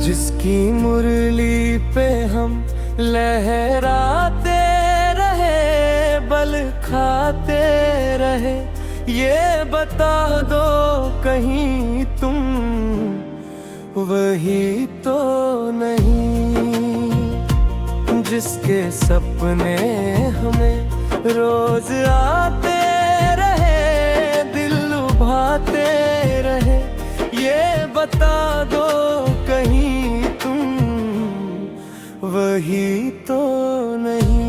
जिसकी मुरली पे हम लहराते रहे, बल खाते रहे, ये बता दो कहीं तुम वही तो नहीं। जिसके सपने हमें रोज आते रहे, दिल लुभाते रहे, ये बता दो कहीं तुम वही तो नहीं।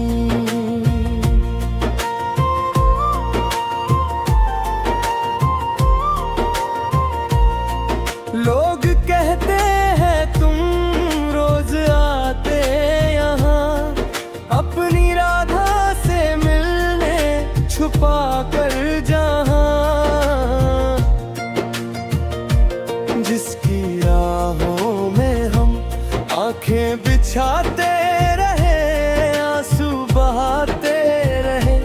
लोग कहते हैं तुम रोज आते यहाँ, अपनी राधा से मिलने छुपा कर जहाँ। जिसकी राहों में हम आंखें बिछाते रहे, आंसू बहाते रहे,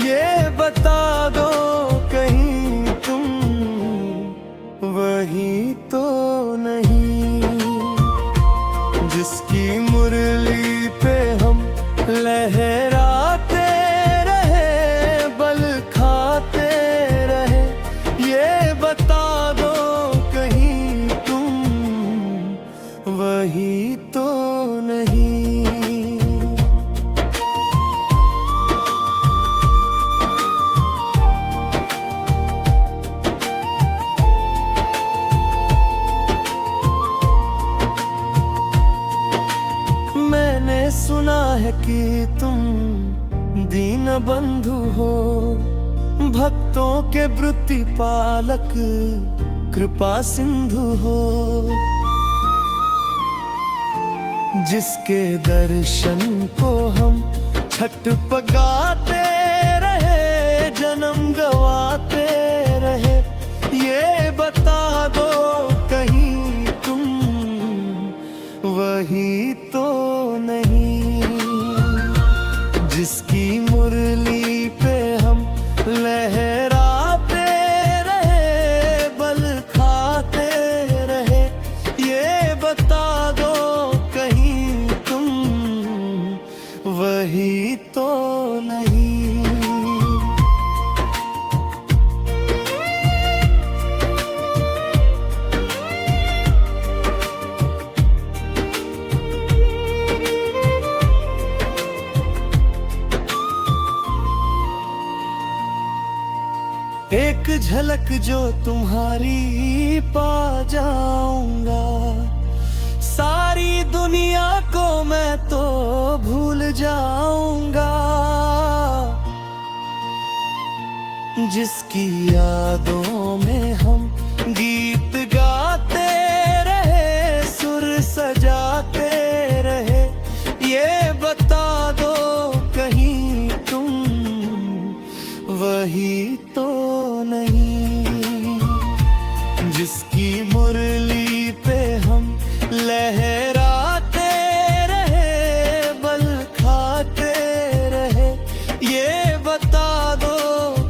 ये बता दो कहीं तुम वही तो नहीं। जिसकी मुरली पे हम लहराते रहे, बल खाते रहे, ये बता दो कहीं तुम वही तो नहीं। मैंने सुना है कि तुम दीन बंधु हो, भक्तों के वृत्ति पालक, कृपा सिंधु हो। जिसके दर्शन को हम छटपटाते रहे, जन्म गवाते रहे, ये बता दो कहीं तुम वही तो नहीं। जिसकी मुरली पे हम लहराते रहे, बल खाते रहे, ये बता दो कहीं तुम वही तो नहीं। एक झलक जो तुम्हारी पा जाऊंगा, सारी दुनिया को मैं तो भूल जाऊंगा। जिसकी यादों में हम गीत गाते रहे, सुर सजाते रहे, ये बता दो कहीं तुम वही तो नहीं। जिसकी मुरली पे हम लहराते रहे, बल खाते रहे, ये बता दो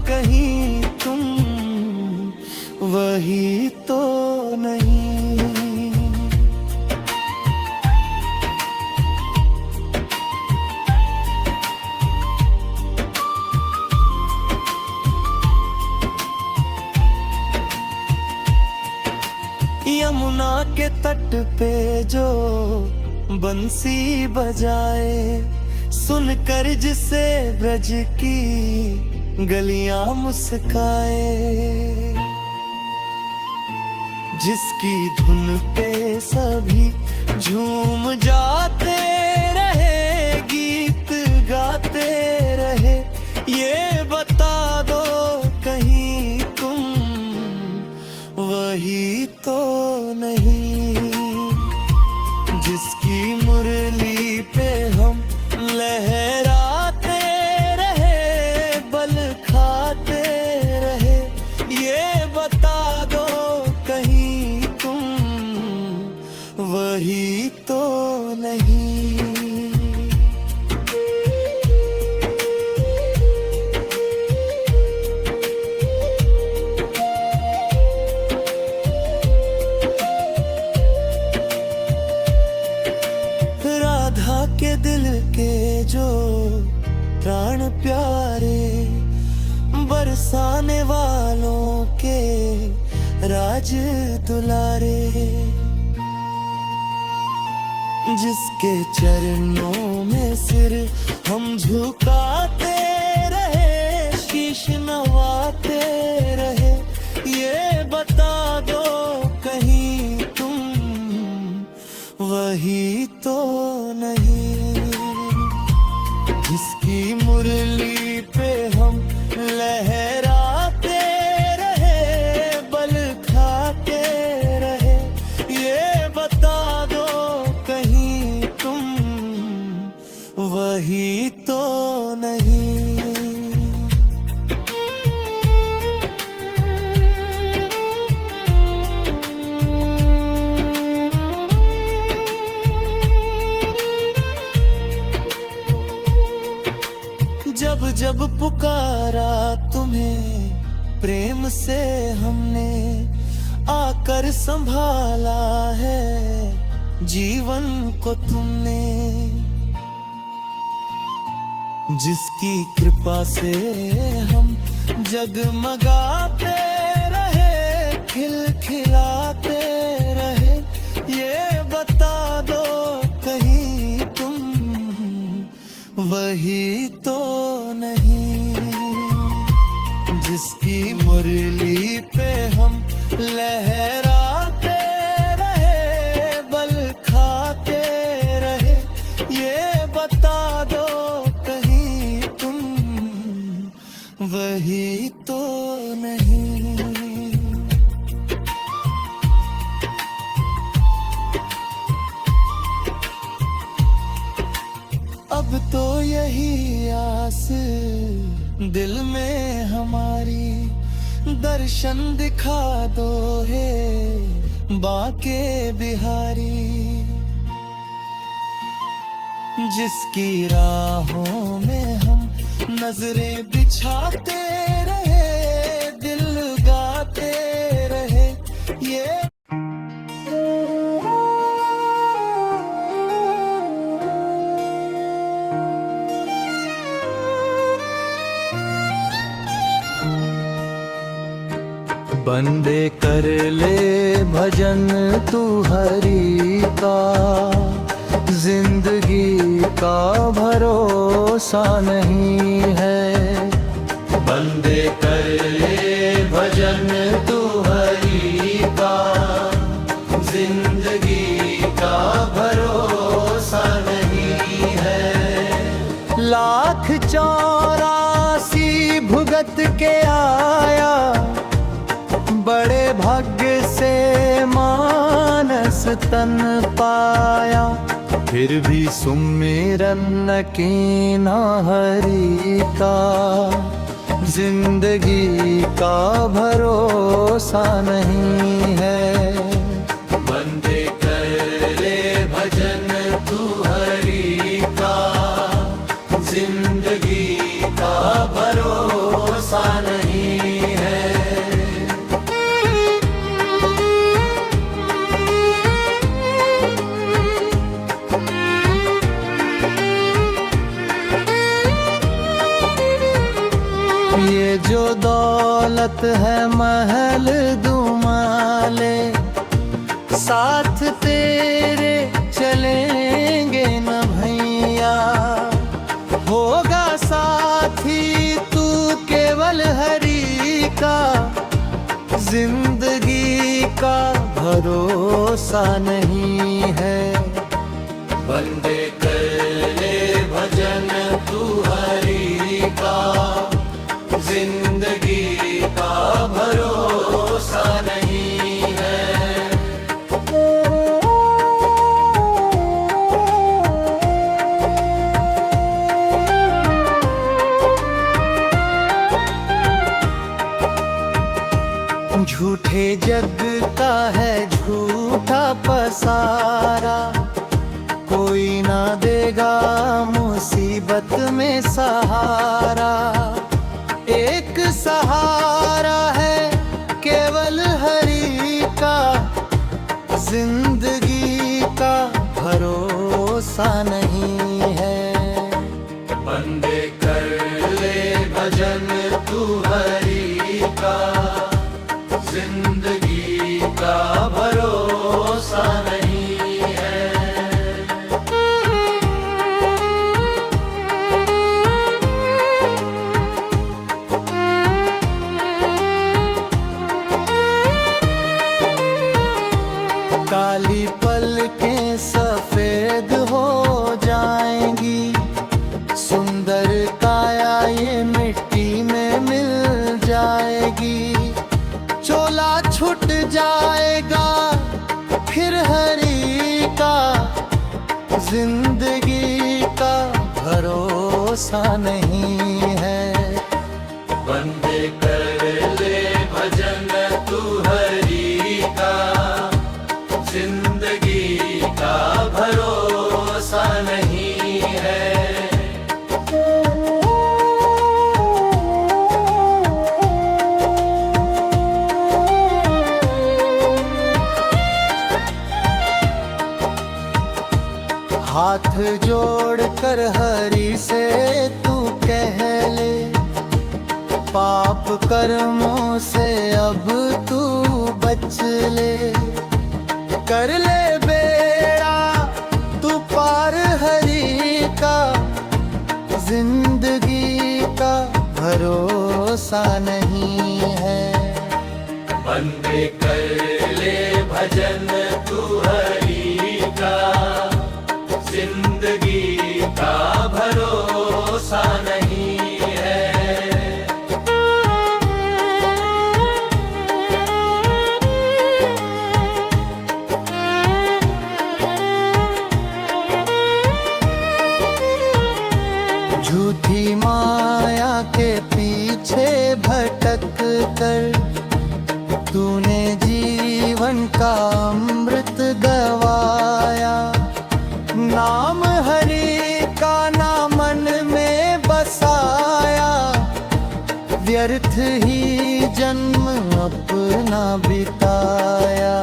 कहीं तुम वही तो नहीं। यमुना के तट पे जो बंसी बजाए, सुनकर जिसे ब्रज की गलियां मुस्काए। जिसकी धुन पे सभी झूम जाते रहे, गीत गाते रहे, ये बता दो कहीं तुम वही तो नहीं। जिसकी मुरली पे हम लहराते रहे, बल खाते रहे, ये बता दो कहीं तुम वही तो नहीं। निज दुलारे, जिसके चरणों में सिर हम झुकाते रहे, शीश नवाते रहे। ये बता दो कहीं तुम वही तो नहीं, जिसकी मुरली पे हम लहराते रहे, बल खाते रहे। ये बता दो कहीं तुम वही तो नहीं। जब जब पुकारा तुम्हें प्रेम से हमने, आकर संभाला है जीवन को तुमने। जिसकी कृपा से हम जगमगाते रहे, खिलखिलाते रहे। ये बता दो कहीं तुम वही तो नहीं, जिसकी मुरली पे हम लहराते रहे, बल खाते रहे। ये बता दो कहीं तुम वही तो नहीं। अब तो यही आस दिल में हमारी, दर्शन दिखा दो है बाके बिहारी। जिसकी राहों में हम नजरें बिछाते रहे, दिल गाते रहे। ये बंदे कर ले भजन तू हरि का, जिंदगी का भरोसा नहीं है। बंदे कर ले भजन तू हरि का, जिंदगी का भरोसा नहीं है। लाख 84 भुगत के आया, बड़े भाग्य से मानस तन पाया। फिर भी सुमिरन कीना हरि का, जिंदगी का भरोसा नहीं है। बंदे कर ले भजन तू हरि का, जिंदगी का भरोसा नहीं है। ये जो दौलत है महल दुमाले, साथ तेरे चलेंगे न भैया। होगा साथी तू केवल हरि का, जिंदगी का भरोसा नहीं है। बंदे कर ले भजन तू हरि का, जिंदगी का भरोसा नहीं है। झूठे जग का है झूठा पसारा, कोई ना देगा मुसीबत में सहारा। एक सहारा है केवल हरि का, जिंदगी का भरोसा नहीं है। बंदे कर ले भजन तू हरि का, जिंदगी काली पलकें सफेद हो जाएंगी, सुंदर काया ये मिट्टी में मिल जाएगी। चोला छूट जाएगा फिर हरी का, जिंदगी का भरोसा नहीं है। बंदे कर ले भजन तू हरि का, जिंदगी का भरोसा नहीं है। हाथ जोड़कर हरि से तू कह ले, पाप कर्मों से अब तू बच ले। कर ले बेड़ा तू पार हरि का, जिंदगी का भरोसा नहीं है। बंदे कर ले भजन तू हरि का, जिंदगी का भरोसा नहीं है। झूठी माया के पीछे भटक कर तूने जीवन का अमृत गवाया। नाम हरि का ना मन में बसाया, व्यर्थ ही जन्म अपना बिताया।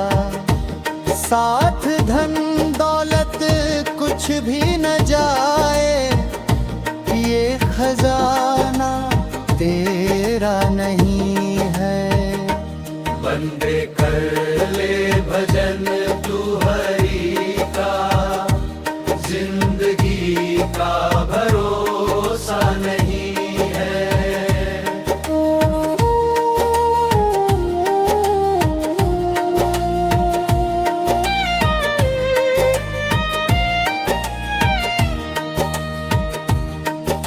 साथ धन दौलत कुछ भी न जाए, ये खजाना तेरा नहीं है। बंदे कर ले भजन तू हरि का, जिंदगी का भरोसा नहीं है।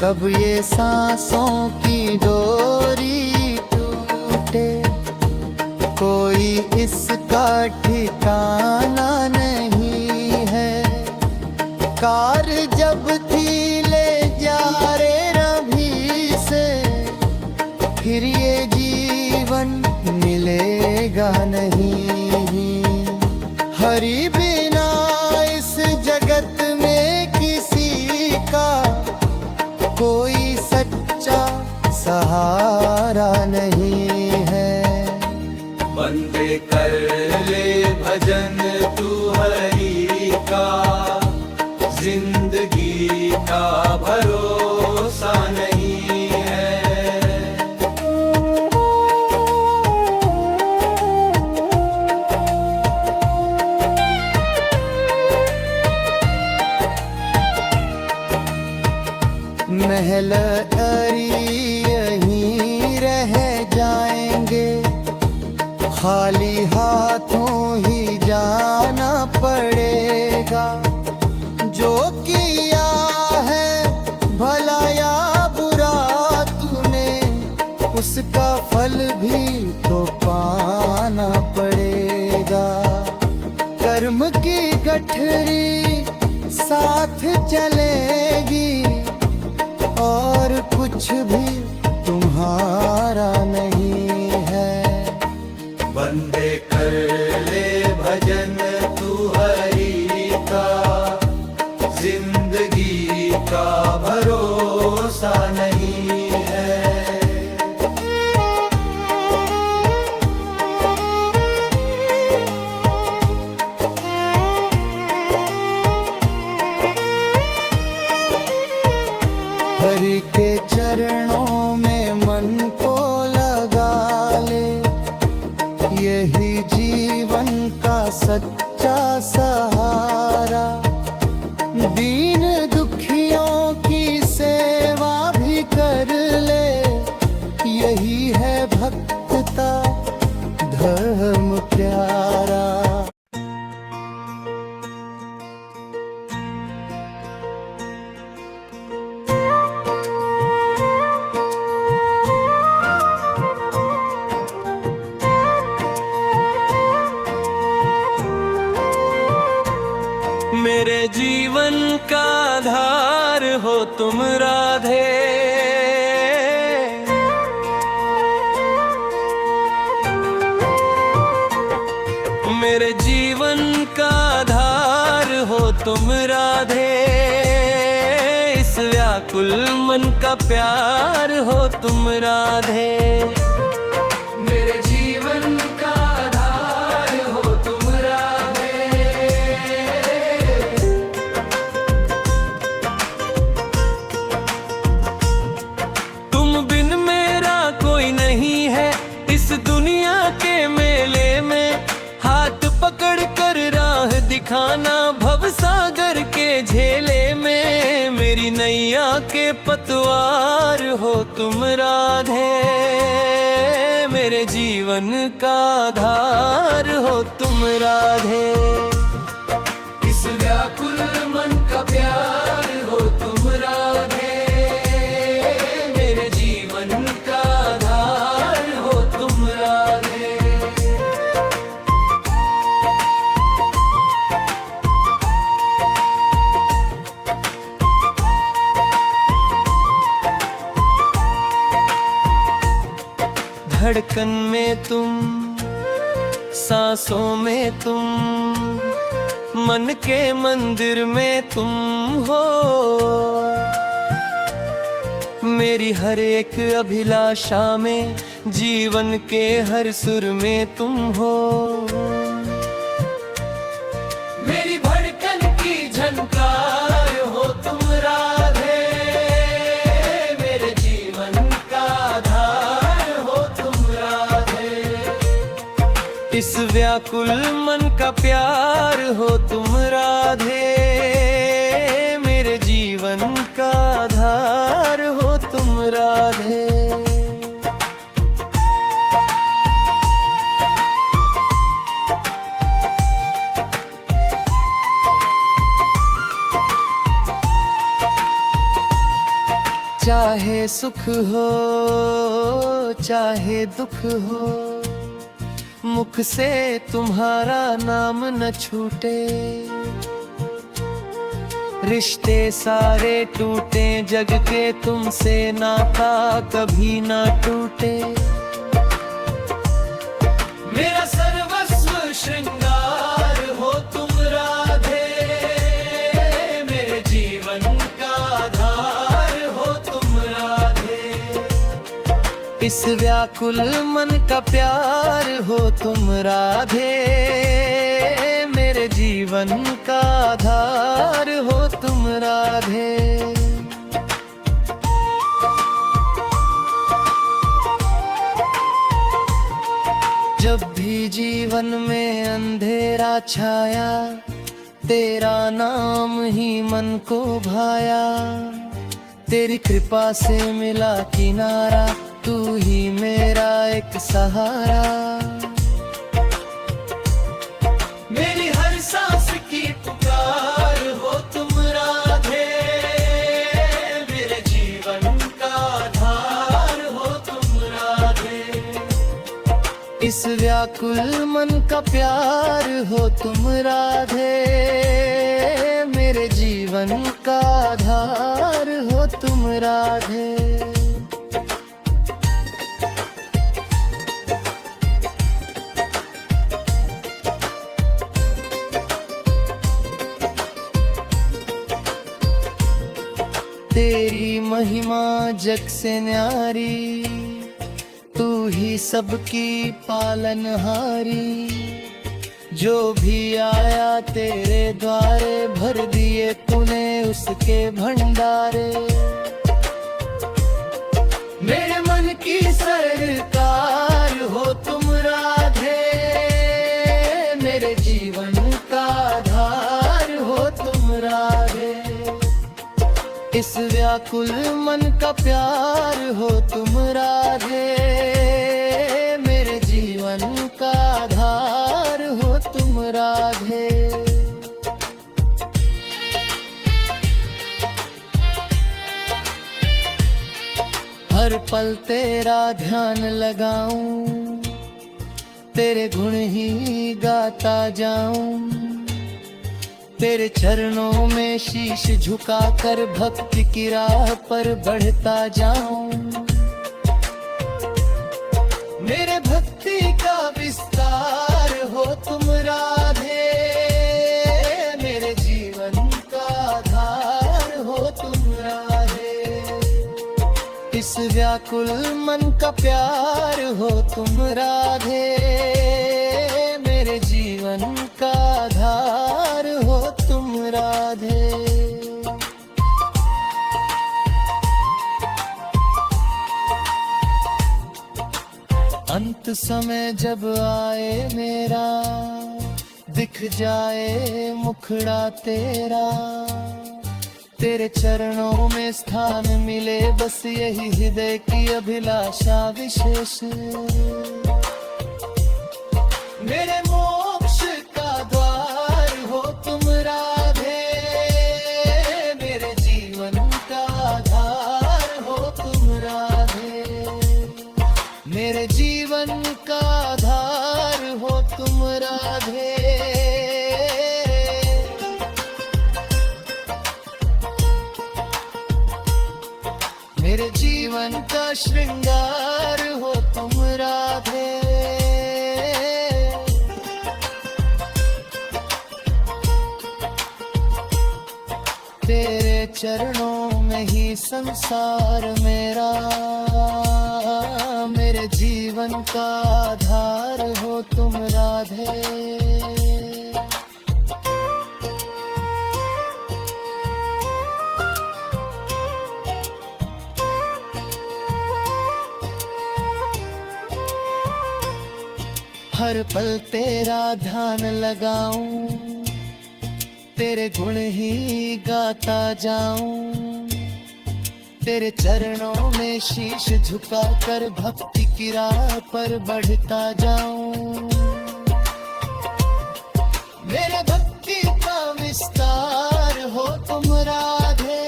कब ये सांसों की डोरी टूटे, कोई इसका ठिकाना नहीं है। कार जब थी ले जा रे रभी से, फिर ये जीवन मिलेगा नहीं। हरि बिना इस जगत में किसी का कोई सच्चा सहारा नहीं है। बंदे कर ले भजन तू हरि का, जिंदगी का भरोसा नहीं है। महल अरी यहीं रह जाएंगे, खाली हाथों ही जाना पड़ेगा। जो किया है भला या बुरा तूने, उसका फल भी तो पाना पड़ेगा। कर्म की गठरी साथ चलेगी, और कुछ भी तुम्हारा नहीं है। बंदे कर ले भजन तू हरि का, जिंदगी का भरोसा नहीं है। हरि के चरणों में मन को लगा ले, यही जीवन का सच्चा सहारा। दीन दुखियों की सेवा भी कर ले, यही है भक्तता धर्म प्यारा। मेरे जीवन का आधार हो तुम राधे। मेरे जीवन का आधार हो तुम राधे, इस व्याकुल मन का प्यार हो तुम राधे। मेरे जीवन का आधार हो तुम राधे। तुम बिन मेरा कोई नहीं है इस दुनिया के मेले में, हाथ पकड़ कर राह दिखाना भवसागर के झेले में। मेरी नैया के पतवार हो तुम राधे, मेरे जीवन का आधार हो तुम राधे। इस व्याकुल मन का प्यार हो तुम राधे, मेरे जीवन का आधार हो तुम राधे। धड़कन में तुम, सांसों में तुम, मन के मंदिर में तुम हो। मेरी हर एक अभिलाषा में, जीवन के हर सुर में तुम हो। मेरी धड़कन की झनकार हो तुम राधे, मेरे जीवन का आधार हो तुम राधे। इस व्याकुल मन का प्यार हो तुम राधे, मेरे जीवन का आधार हो तुम राधे। चाहे सुख हो चाहे दुख हो, मुख से तुम्हारा नाम न छूटे। रिश्ते सारे टूटे जग के, तुमसे नाता कभी ना टूटे। मेरा सर्वस्व श्रृंगार हो तुम राधे, मेरे जीवन का आधार हो तुम राधे। इस व्याकुल मन का प्यार हो तुम राधे, मेरे जीवन का आधार हो तुम राधे। जब भी जीवन में अंधेरा छाया, तेरा नाम ही मन को भाया। तेरी कृपा से मिला किनारा, तू ही मेरा एक सहारा। मेरी हर सांस की पुकार हो तुम राधे, मेरे जीवन का आधार हो तुम राधे। इस व्याकुल मन का प्यार हो तुम राधे, मेरे जीवन का आधार हो तुम राधे। तेरी महिमा जग से न्यारी, तू ही सबकी पालनहारी। जो भी आया तेरे द्वारे, भर दिए तूने उसके भंडारे। मेरे मन की सरकार हो तुम राधे, मेरे जीवन का आधार हो तुम राधे। इस व्याकुल मन का प्यार हो तुम राधे, मेरे जीवन का आधार हो तुम राधे। हर पल तेरा ध्यान लगाऊं, तेरे गुण ही गाता जाऊं। तेरे चरणों में शीश झुकाकर भक्ति की राह पर बढ़ता जाऊं। मेरे भक्ति का विस्तार हो तुम राधे, मेरे जीवन का आधार हो तुम राधे। इस व्याकुल मन का प्यार हो तुम राधे, मेरे जीवन का आधार हो तुम राधे। अंत समय जब आए मेरा, दिख जाए मुखड़ा तेरा, तेरे चरणों में स्थान मिले, बस यही हृदय की अभिलाषा विशेष। मेरे मोक्ष का द्वार हो तुम राधे, मेरे जीवन का आधार हो तुम राधे, मेरे जीवन का आधार हो तुम राधे। मेरे जीवन का श्रृंगार हो तुम राधे। तेरे चरणों में ही संसार मेरा, मेरे जीवन का आधार हो तुम राधे। हर पल तेरा ध्यान लगाऊं, तेरे गुण ही गाता जाऊं। तेरे चरणों में शीश झुकाकर भक्ति की राह पर बढ़ता जाऊं। मेरे भक्ति का विस्तार हो तुम राधे,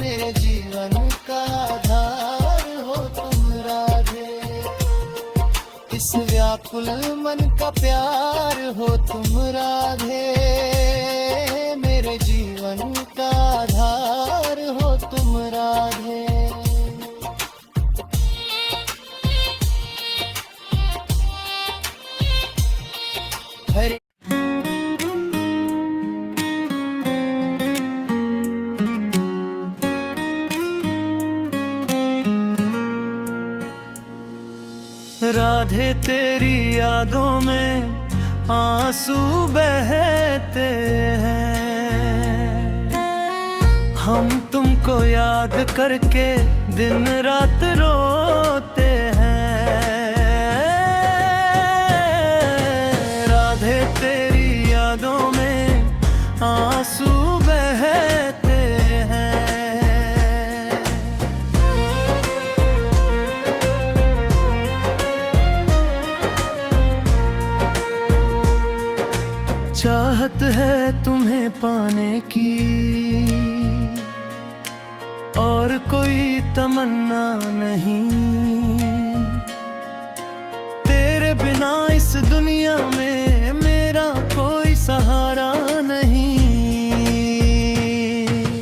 मेरे जीवन का आधार हो तुम राधे। इस व्याकुल मन का प्यार हो तुम राधे, मेरे जीवन का आधार हो तुम राधे। हरे राधे तेरी यादों में आंसू बहते हैं, हम तुमको याद करके दिन रात रोते हैं। राधे तेरी यादों में आंसू बहते हैं। चाहत है तुम्हें पाने की और कोई तमन्ना नहीं, तेरे बिना इस दुनिया में मेरा कोई सहारा नहीं।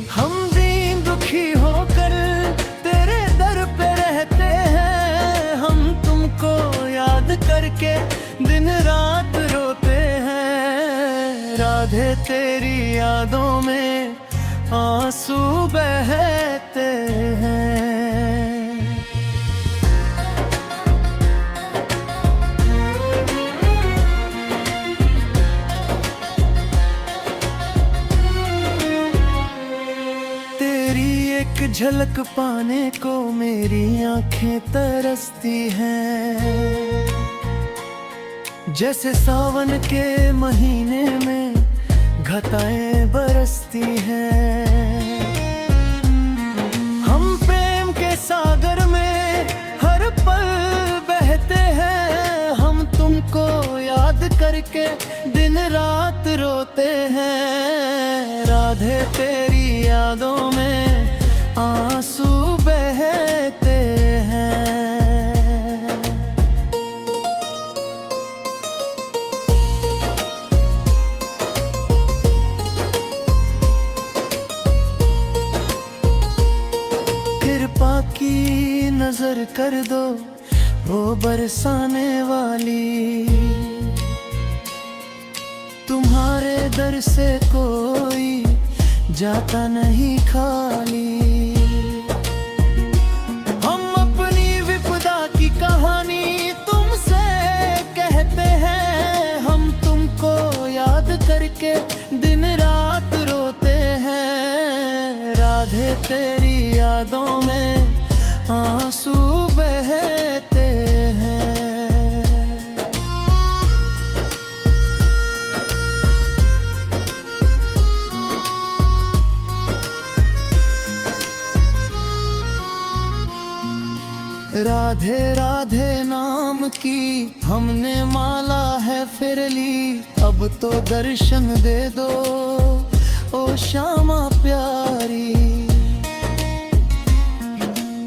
हम दीन दुखी होकर तेरे दर पे रहते हैं, हम तुमको याद करके दिन रात रोते हैं। राधे तेरी यादों में आंसू बहते हैं। तेरी एक झलक पाने को मेरी आंखें तरसती हैं, जैसे सावन के महीने में घटाएं बरसती हैं। हम प्रेम के सागर में हर पल बहते हैं, हम तुमको याद करके दिन रात रोते हैं। राधे तेरी यादों में आंसू बहते हैं। नजर कर दो वो बरसाने वाली। तुम्हारे दर से कोई जाता नहीं खाली। हम अपनी विपदा की कहानी तुमसे कहते हैं, हम तुमको याद करके दिन रात रोते हैं। राधे तेरी यादों में आंसू बहते हैं। राधे राधे नाम की हमने माला है फिर ली, अब तो दर्शन दे दो ओ श्यामा प्यारी।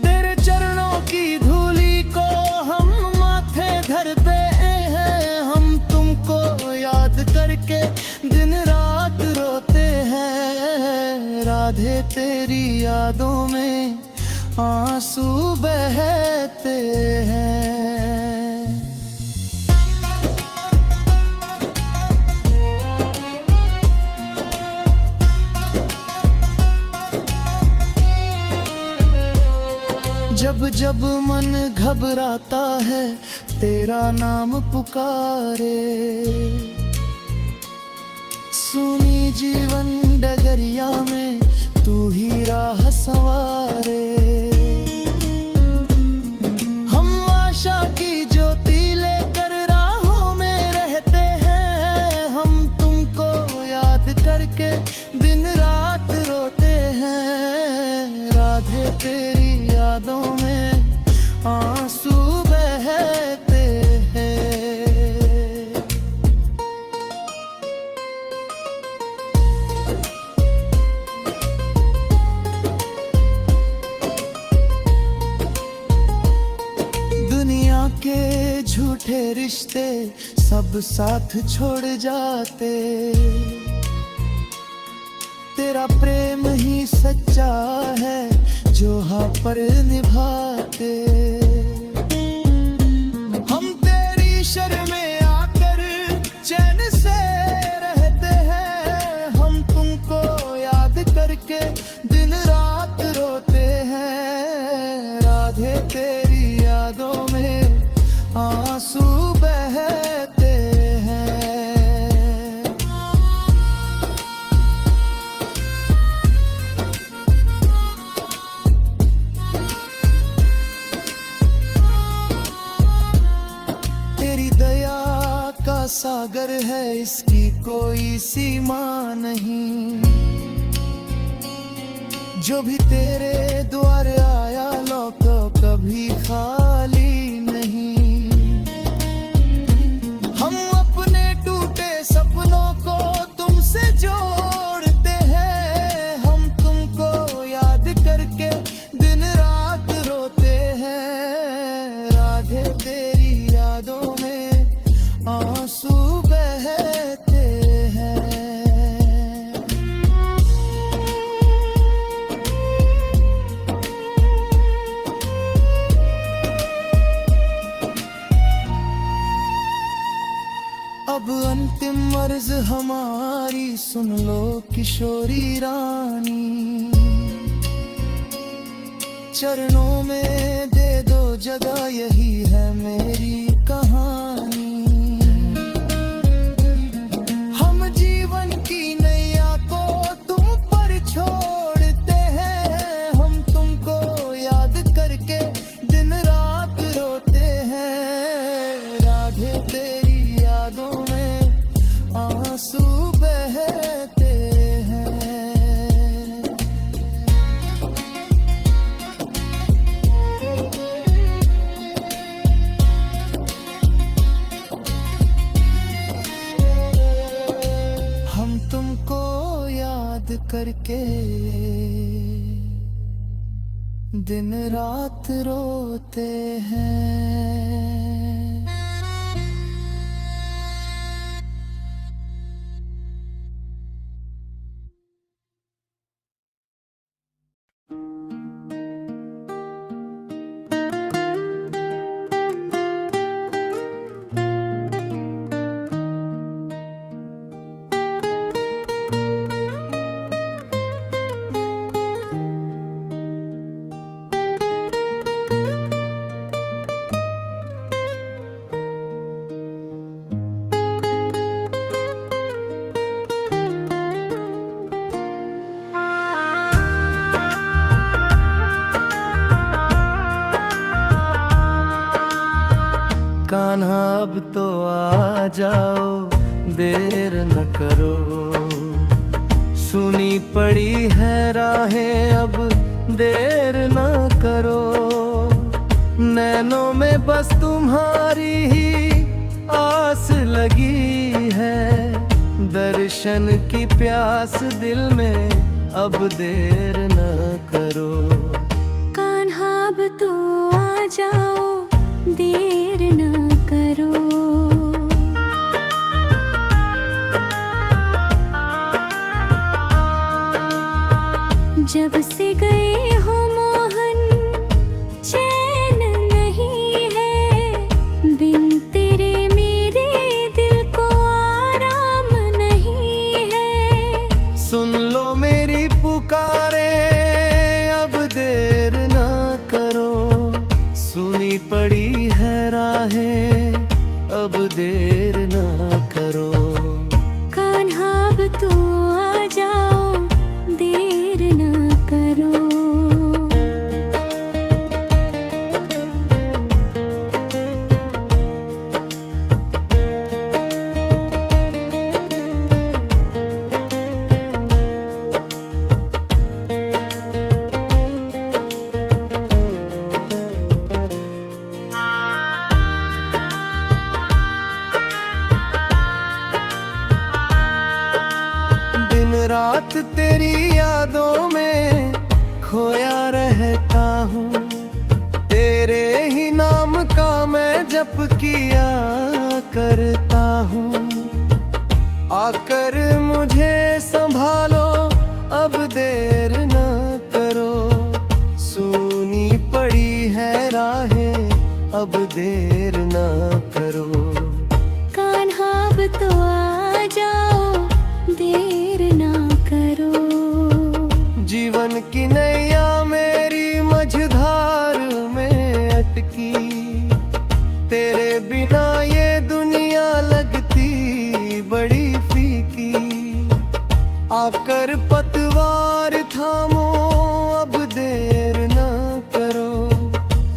तेरे चरणों की धूली को हम माथे धरते हैं, हम तुमको याद करके दिन रात रोते हैं। राधे तेरी यादों में आंसू बहते हैं। जब जब मन घबराता है तेरा नाम पुकारे, सुनी जीवन डगरिया में तू ही राह संवारे। हम आशा की ज्योति लेकर राहों में रहते हैं, हम तुमको याद करके दिन रात रोते हैं। राधे तेरी यादों में आंसू बहते हैं। के झूठे रिश्ते सब साथ छोड़ जाते, तेरा प्रेम ही सच्चा है जो हाँ पर निभाते। हम तेरी शरण में आकर चैन से रहते हैं, हम तुमको याद करके दिन रात रोते हैं। राधे तेरी यादों में आंसू बहते हैं। तेरी दया का सागर है, इसकी कोई सीमा नहीं। जो भी तेरे द्वार आया लौटा कभी खाली नहीं। हम अपने टूटे सपनों को तुमसे जोड़ते हैं, हम तुमको याद करके दिन रात रोते हैं। राधे तेरी यादों में आंसू बहते हैं। अब अंतिम अर्ज हमारी सुन लो किशोरी रानी, चरणों में दे दो जगह, यही है मेरी कहानी। हम जीवन की नैया को तुम पर छोड़ते हैं, हम तुमको याद करके दिन रात रोते हैं। राधे तेरी यादों में आंसू बहते हैं। हम तुमको याद करके दिन रात रोते हैं। आ जाओ, देर न करो। सुनी पड़ी है राहें, अब देर न करो। नैनों में बस तुम्हारी ही आस लगी है, दर्शन की प्यास दिल में, अब देर न करो। कान्हा अब तो आ जाओ, देर न करो। जब से गए हो मोहन, चैन नहीं है, बिन तेरे मेरे दिल को आराम नहीं है। सुन लो मेरी पुकारे, अब देर न करो। सुनी पड़ी है राहें, अब देर न करो। कान्हा अब तो आ जाओ, देर न करो। दिन रात तेरी यादों में खोया रहता हूँ, तेरे ही नाम का मैं जप किया करता हूँ। आकर मुझे संभालो, अब देर न करो। सुनी पड़ी है राहें, अब देर न करो। कान्हा अब तो आ जाओ, देर न करो। जीवन की नैया मेरी मझधार में अटकी, तेरे बिना ये दुनिया लगती बड़ी फीकी। आकर पतवार थामो, अब देर न करो।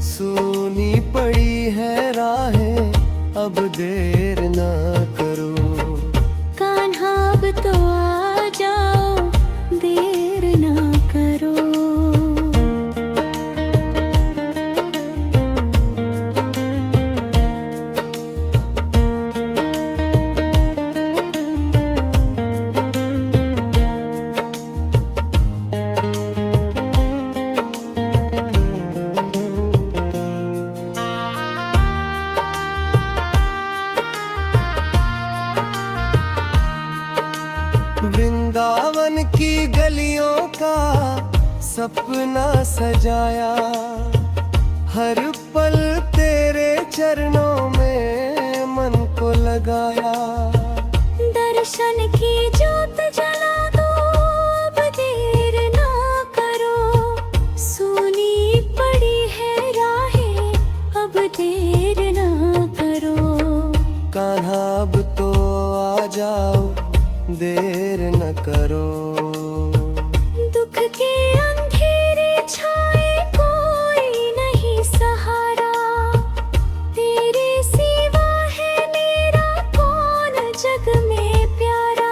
सुनी पड़ी है राहें, अब देर न करो। कान्हा अब तो आ जाओ, देर न करो। वृंदावन की गलियों का सपना सजाया, हर पल तेरे चरणों में मन को लगाया। दर्शन की ज्योत जला दो, अब देर ना करो। सुनी पड़ी है राहें, अब देर ना करो। कान्हा अब तो आ जाओ, देर न करो। दुख के अंधेरे छाए कोई नहीं सहारा, तेरे सिवा है मेरा कौन जग में प्यारा।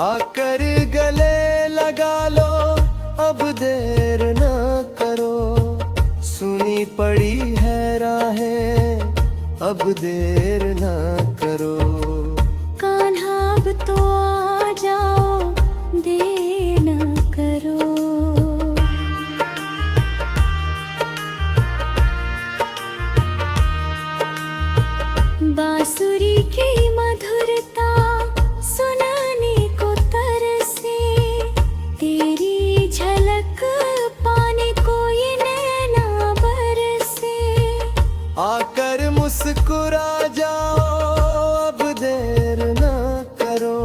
आकर गले लगा लो, अब देर न करो। सुनी पड़ी है राहें, अब देर न करो। कान्हा अब तो आ जाओ, देर न करो। बांसुरी की मधुरता सुनाने को तरसे, तेरी झलक पाने को ये नैना बरसे। आकर मुस्कुरा जाओ, अब देर न करो।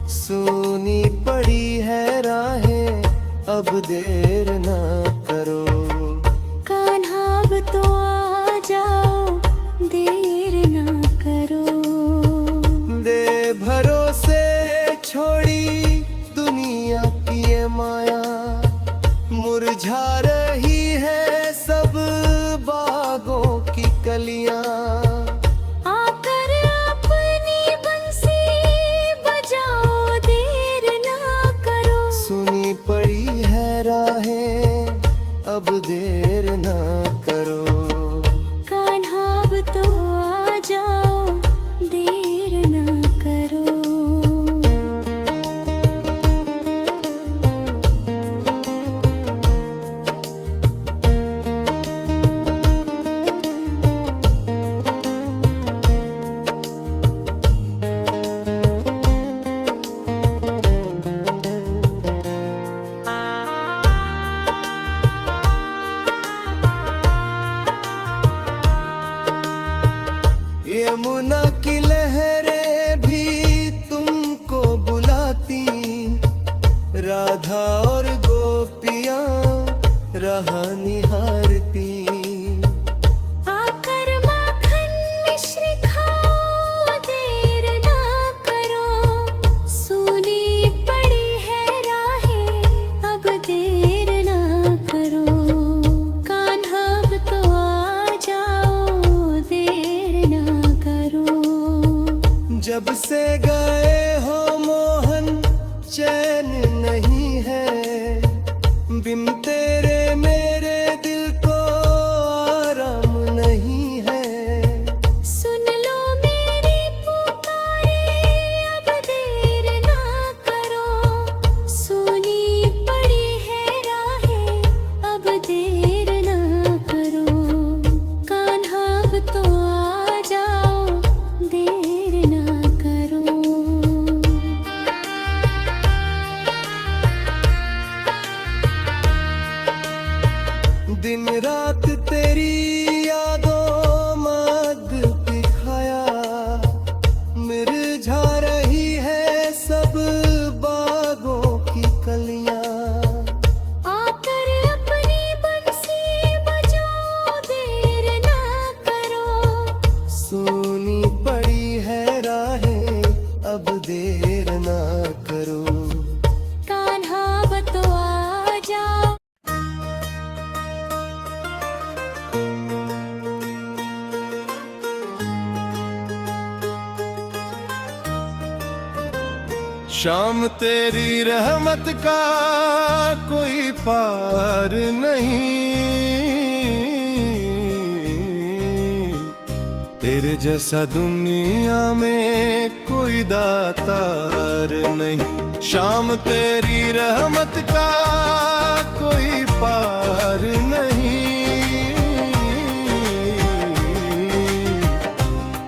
सुनी पड़ी है राहें, अब देर न करो। कान्हा अब तो आ जाओ, देर न करो। दे भरोसे छोड़ी दुनिया की ये माया, मुरझा रही है सब बागों की कलियां। आकर अब देर ना करो। कान्हा अब तो आ जाओ, देर ना करो। यमुना की लहरें भी तुमको बुलाती, राधा और गोपियां राह निहारती। आकर माखन मिश्री खाओ, देर ना करो। सूनी पड़ी है राहें, अब देर ना करो। कान्हा अब तो आ जाओ, देर ना करो। जब से गए हो मोहन चैन नहीं है, बिन तेरे मेरे दिल को आराम नहीं है। सुन लो मेरी पुकारे, अब देर ना करो। सूनी पड़ी है राहें, अब देर ना करो। कान्हा अब तो आ जाओ, देर ना करो। दिन रात तेरी यादों मद दिखाया, मुरझा रही है सब बागों की कलियां। आकर अपनी बंसी बजाओ, देर ना करो। सूनी पड़ी है राहें, अब देर ना करो। कान्हा अब तो आ जाओ। शाम तेरी रहमत का कोई पार नहीं, तेरे जैसा दुनिया में कोई दातार नहीं। शाम तेरी रहमत का कोई पार नहीं।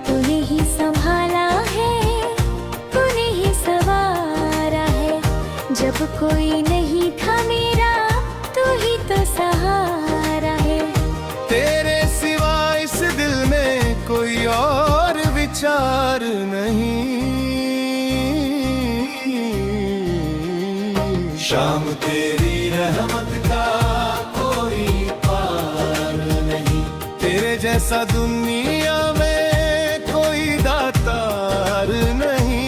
तूने ही संभाला है, तूने ही संवारा है। जब कोई नहीं था मेरा, तू ही तो सहारा है। तेरे सिवा इस दिल में कोई और विचार नहीं। शाम तेरी रहमत का कोई पार नहीं। तेरे जैसा दुनिया में कोई दातार नहीं।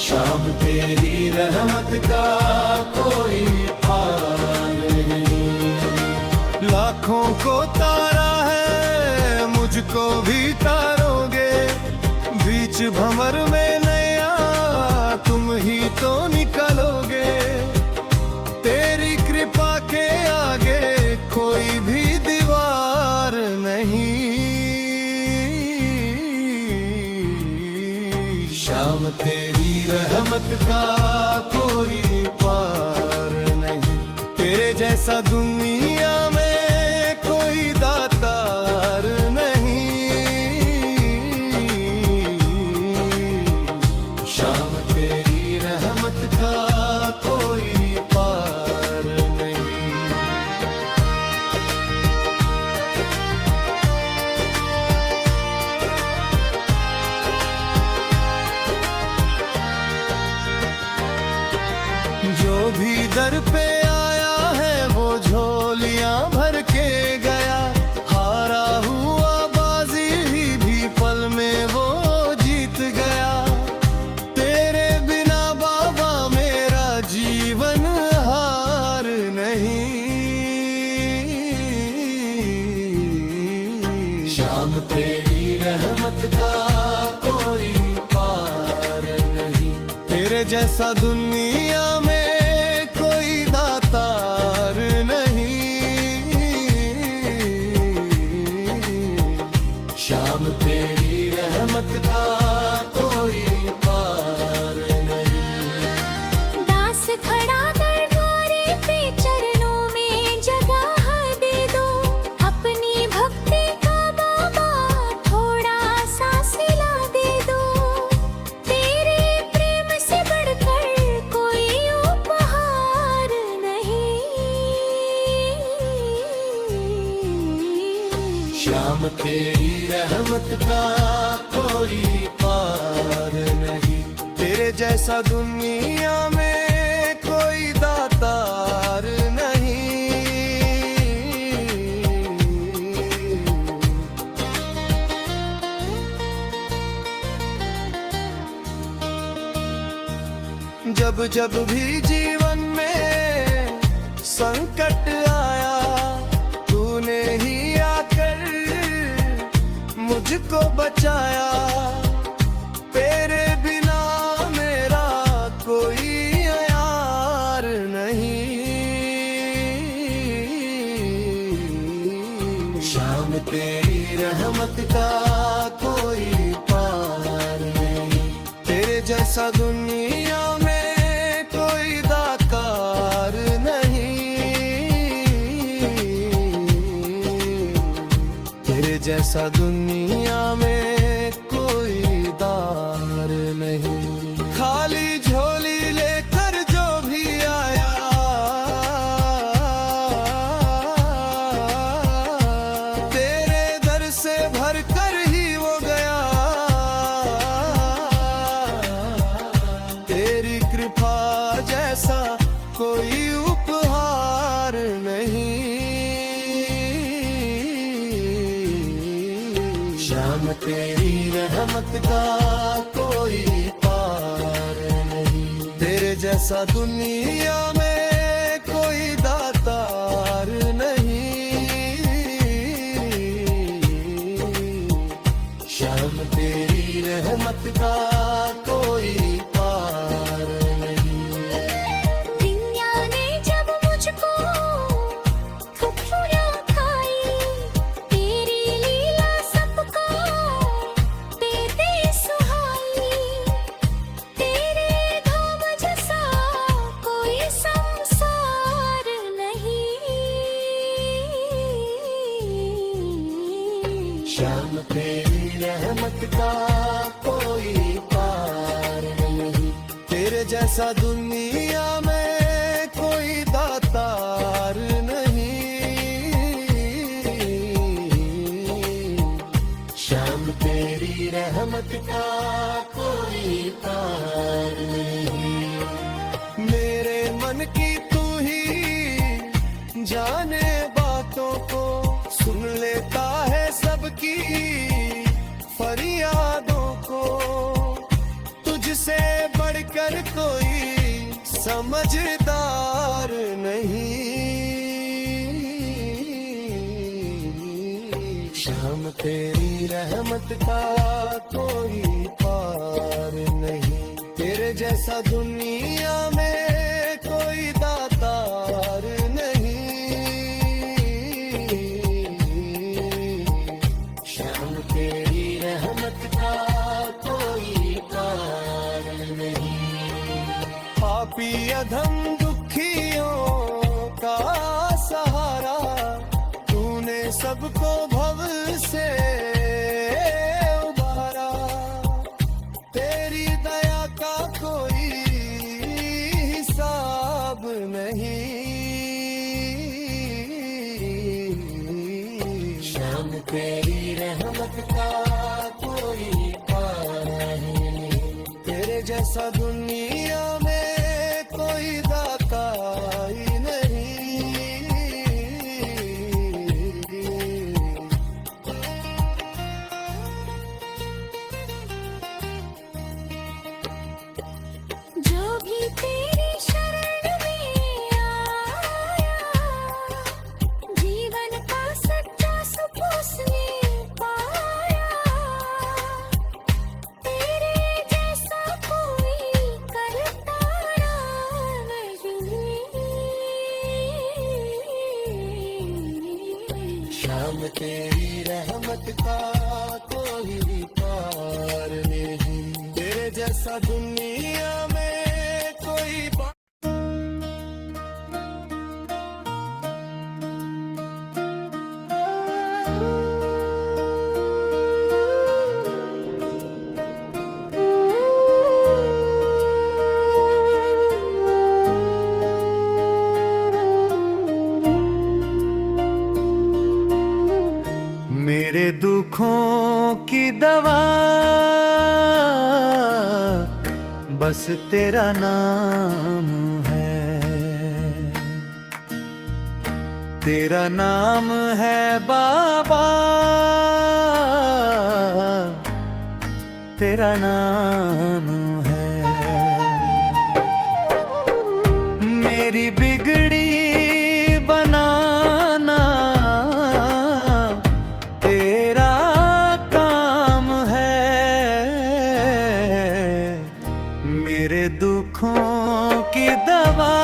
शाम तेरी रहमत का कोई पार नहीं। लाखों को तारा है, मुझको भी तारोगे। बीच भंवर में नैया तुम ही तो निकलोगे। तेरी कृपा के आगे कोई भी दीवार नहीं। शाम तेरी रहमत का कोई पार नहीं। तेरे जैसा दुनिया में कोई दातार नहीं। शाम तेरी रहमत का कोई पार नहीं। जो भी दर पे आया है वो झोलियां भर के गया। हारा हुआ बाजी भी पल में वो जीत गया। तेरे बिना बाबा मेरा जीवन हार नहीं। शाम तेरी रहमत का कोई पार नहीं। तेरे जैसा दुनिया में शाम तेरी रहमत का कोई पार नहीं। दास खड़ा दरबारे पे चरणों में जगह दे दो, अपनी भक्ति का बाबा थोड़ा सा सिला दे दो। तेरे प्रेम से बढ़कर कोई उपहार नहीं। शाम तेरी रहमत का कोई पार नहीं। तेरे जैसा दुनिया में कोई दातार नहीं। जब जब भी जीवन में संकट आया, तूने ही आकर मुझको बचाया। तेरे बिना मेरा कोई यार नहीं। शाम तेरी रहमत का कोई पार नहीं। तेरे जैसा दुनिया में कोई दातार नहीं। तेरे जैसा दुनिया में कोई दार नहीं। खाली झोली लेकर जो भी आया, तेरे दर से भर कर ही वो गया। तेरी कृपा जैसा कोई उपहार नहीं। शाम तेरी रहमत का कोई पार नहीं। तेरे जैसा दुनिया में कोई दातार नहीं। शाम तेरी रहमत का कोई पार नहीं। दुनिया ने जब मुझको ठुकरा खाई, तेरी लीला सबका दे सुहाई। तेरे धाम जैसा कोई संसार नहीं। शाम तेरी रहमत का कोई पार नहीं। तेरे जैसा दुनिया में कोई दातार नहीं। शाम तेरी रहमत का कोई पार नहीं। मेरे मन की तू ही जाने बातों को, सुन लेता है सबकी फरियादों को। तुझसे बढ़कर कोई समझदार नहीं। शाम तेरी रहमत का कोई पार नहीं। तेरे जैसा दुनिया में कोई दातार नहीं। शाम तेरी रहमत का कोई पार नहीं। पापी अधम दुखियों का सहारा, तूने सबको भव से उबारा। तेरी दया का कोई हिसाब नहीं। शाम तेरी रहमत का कोई पार नहीं। तेरे जैसा दुनिया में कोई दातार नहीं। जो भी तेरी शरण में आया, जीवन का सच्चा सुख उसने पाया। तेरे जैसा कोई कर दुनिया में कोई मेरे दुखों की दवा बस तेरा नाम है, तेरा नाम है बाबा, तेरा नाम है। मेरी बिगड़ी बनाना तेरा काम है, मेरे दुखों की दवा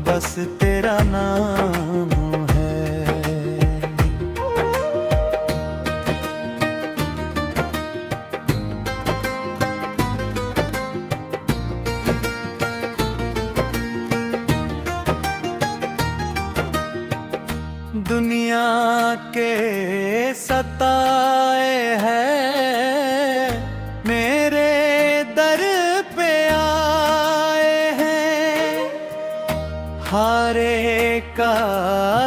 बस तेरा नाम है। दुनिया के सताए हैं मेरे दर पे आए हैं, हारे का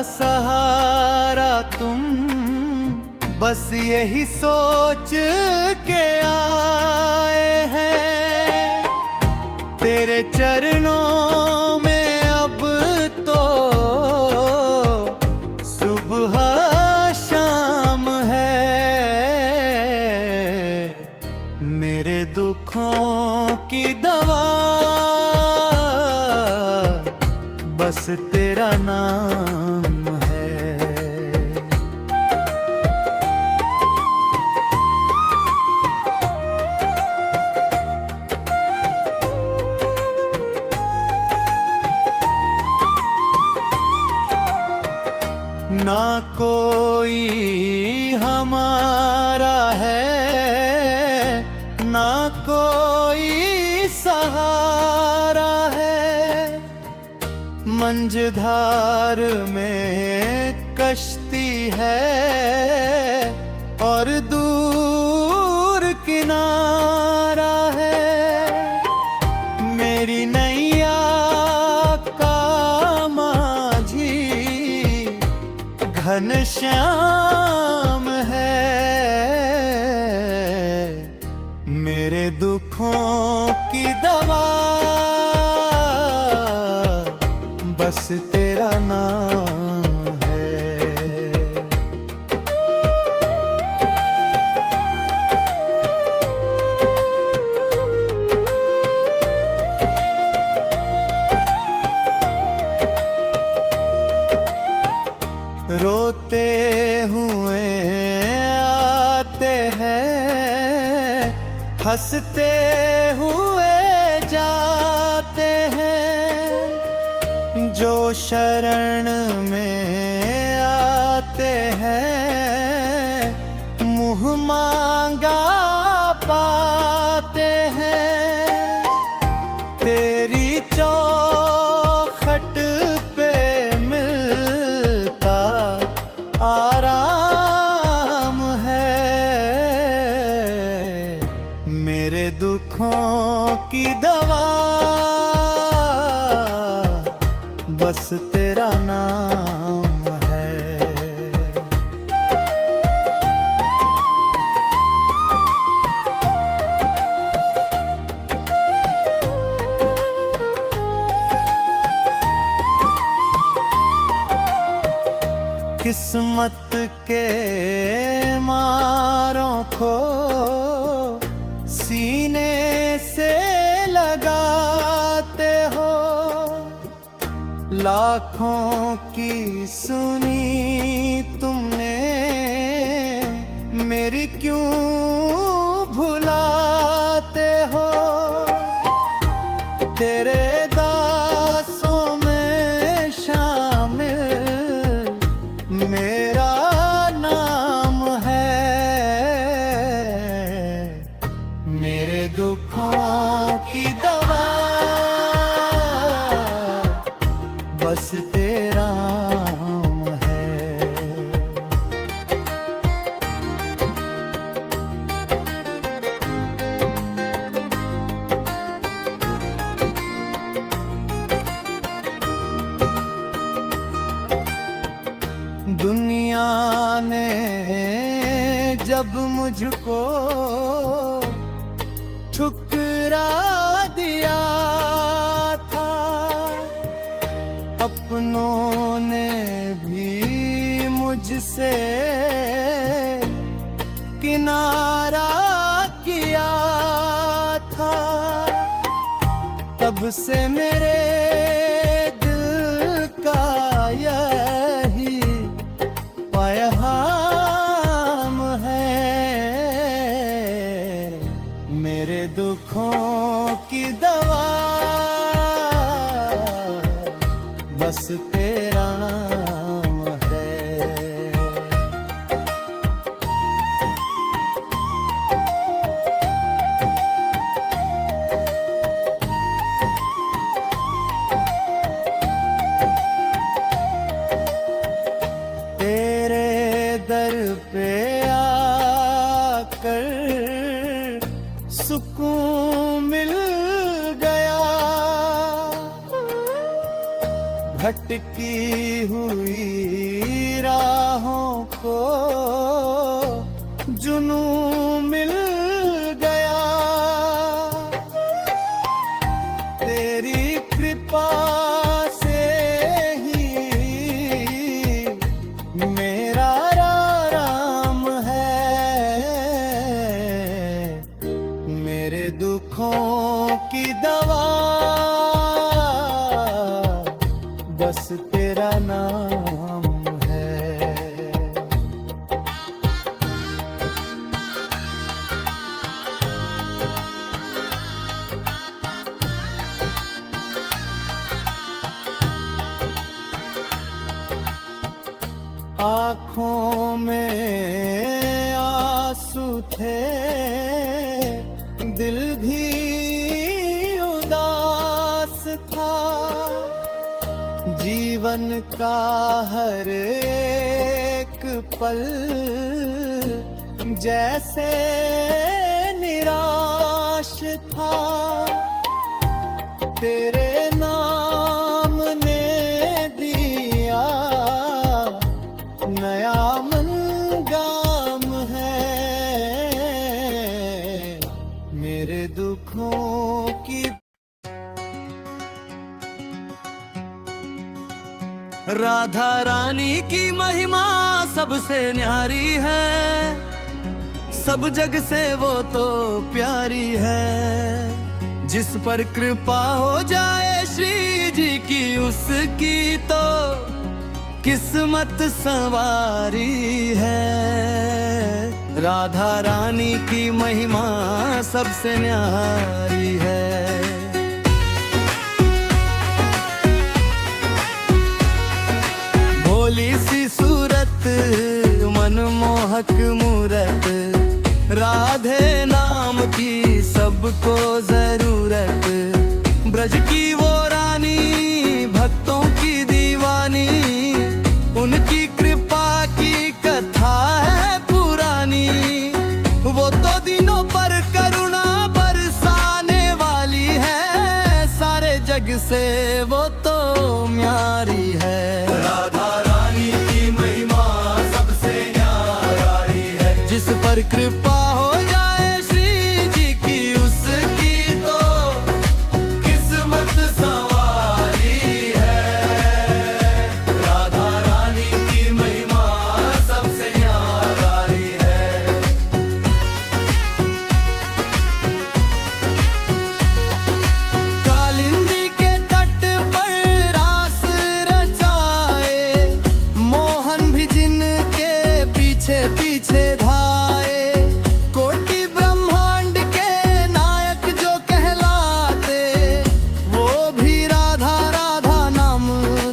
सहारा तुम बस यही सोच के आए हैं। तेरे चरणों में अब तो सुबह शाम है, मेरे दुखों की दवा बस तेरा नाम है। ना कोई हमारा है, ना कोई सहारा है, मंझधार में कश्ती है और दूर किनारा है, मेरी नैया का माझी घनश्याम है, मेरे दुखों की दवा बस तेरा नाम है। रोते हुए आते हैं, हंसते हुए जाते हैं, जो शरण में आते हैं मुँह मांगा पाते हैं। तेरी चौखट पे मिलता आराम है, मेरे दुखों की दवा बस तेरा नाम है। किस्मत के मारों को सीने से लगाते हो, लाखों की सुनी तुमने मेरी क्यों भुलाते हो। तेरे दासों में शामिल मेरा नाम है, जब मुझको ठुकरा दिया था, अपनों ने भी मुझसे किनारा किया था। तब से मेरे दिल का यही पैगाम है, मेरे दुखों की दवा बस तेरा नाम है। तेरे दर पे आकर सुकून मिल गया, भटकी हुई राहों को जुनून मिल गया। तेरी कृपा से ही मेरा आराम है, मेरे दुखों की दवा बस तेरा नाम है। आँखों में आंसू थे, दिल भी उदास था। जीवन का हर एक पल जैसे निराश था। तेरे नाम ने दिया नया मनगाम है, मेरे दुखों की राधा रानी की महिमा सबसे न्यारी है, सब जग से वो तो प्यारी है। जिस पर कृपा हो जाए श्री जी की, उसकी तो किस्मत संवारी है। राधा रानी की महिमा सबसे न्यारी है। भोली सी सूरत, मनमोहक मूरत, राधे नाम की सबको जरूरत। ब्रज की वो रानी, भक्तों की दीवानी, उनकी कृपा की कथा है पुरानी। वो तो दिनों पर करुणा बरसाने वाली है, सारे जग से वो तो न्यारी है। राधा रानी की महिमा सबसे न्यारी है। जिस पर कृपा हो जाए श्री जी की, उसकी तो किस्मत संवारी है। राधा रानी की महिमा सबसे न्यारी है। कालिंदी के तट पर रास रचाए, मोहन भी जिनके पीछे पीछे धाए। कोटि ब्रह्मांड के नायक जो कहलाते, वो भी राधा राधा नाम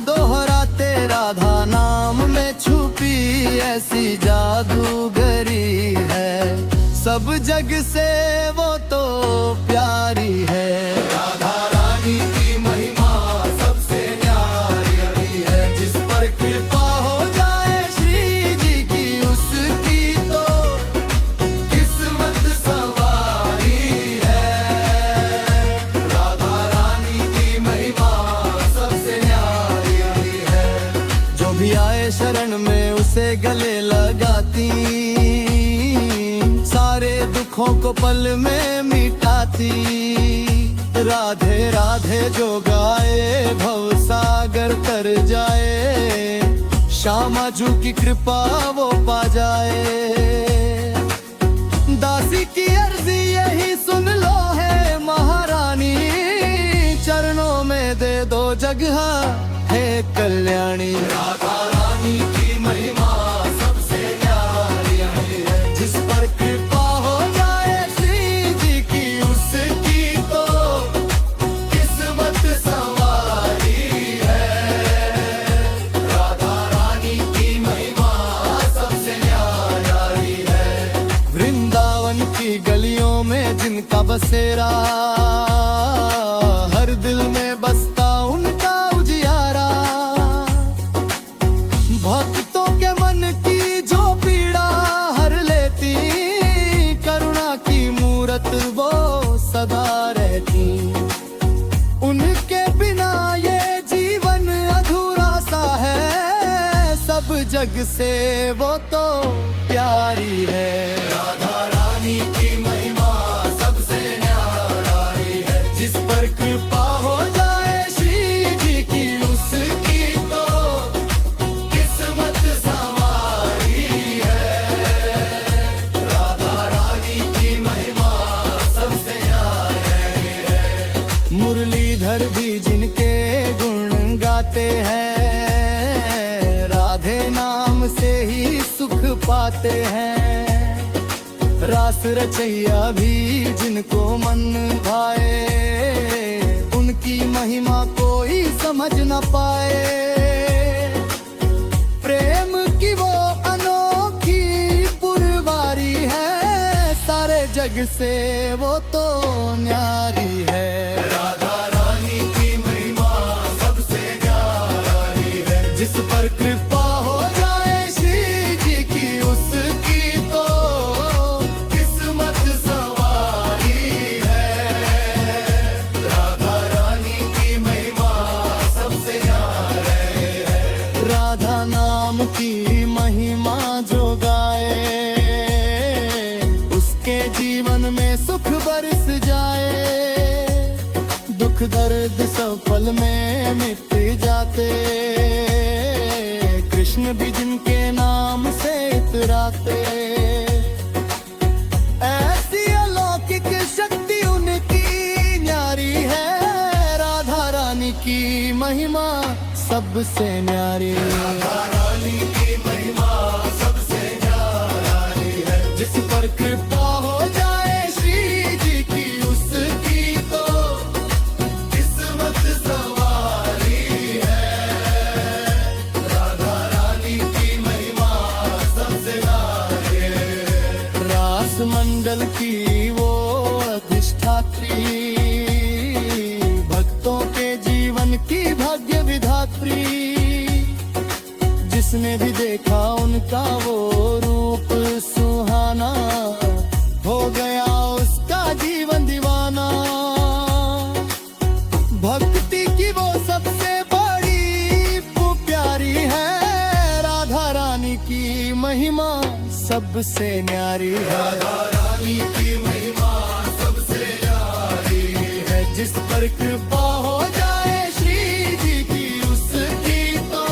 दोहराते। राधा नाम में छुपी ऐसी जादूगरी है, सब जग से वो तो प्यारी है। राधा रानी की महिमा सबसे न्यारी है। जिस पर कृपा हो जाए श्री जी की, उसकी तो किस्मत संवारी है। राधा रानी की महिमा सबसे न्यारी है। जो भी आए शरण में उसे गले लगाती, दुखों को पल में मिटाती। राधे राधे जो गाए भव सागर तर जाए, श्यामा जू की कृपा वो पा जाए। दासी की अर्जी यही सुन लो है महारानी, चरणों में दे दो जगह है कल्याणी। राधा रानी की महिमा सबसे न्यारी है, जिस पर कृपा हो जाए श्री जी की उसकी तो किस्मत संवारी है। राधा रानी की महिमा सबसे न्यारी है। वृंदावन की गलियों में जिनका बसेरा, हर दिल में बसता उनका उजियारा। भक्तों के मन की जो पीड़ा हर लेती, करुणा की मूरत वो सदा रहती। उनके बिना ये जीवन अधूरा सा है, सब जग से वो तो प्यारी है। राधा रानी की महिमा सबसे न्यारी है, जिस पर कृपा हो जाए श्री जी की उसकी तो किस्मत संवारी है। राधा रानी की महिमा सबसे न्यारी है। मुरलीधर भी जिनके गुण गाते हैं, राधे नाम से ही सुख पाते हैं। रास रचैया भी जिनको मन भाए, उनकी महिमा कोई समझ न पाए। प्रेम की वो अनोखी पुरवारी है, सारे जग से वो तो न्यारी है। राधा रानी की महिमा सबसे न्यारी है, जिस पर कृपा हो जाए श्री जी की उसकी तो किस्मत संवारी है। राधा रानी की महिमा सबसे न्यारी है। राधा नाम की महिमा जो गाए, उसके जीवन में सुख बरस जाए। दुख दर्द सब पल में मिट जाते, कृष्ण भी जिनके नाम से इतराते। ऐसी अलौकिक शक्ति उनकी न्यारी है, राधा रानी की महिमा सबसे न्यारी। राधा रानी की महिमा सबसे न्यारी है, जिस पर कृपा हो जाए श्री जी की उसकी तो किस्मत संवारी है। राधा रानी की महिमा सबसे न्यारी है। रास मंडल की वो अधिष्ठात्री, भक्तों के जीवन की भाग्य विधात्री। जिसने भी देखा उनका वो रूप सुहाना, हो गया उसका जीवन दीवाना। भक्ति की वो सबसे बड़ी प्यारी है, राधा रानी की महिमा सबसे न्यारी है। राधा रानी की महिमा सबसे न्यारी है, जिस पर कृपा हो जाए श्री जी की उसकी तो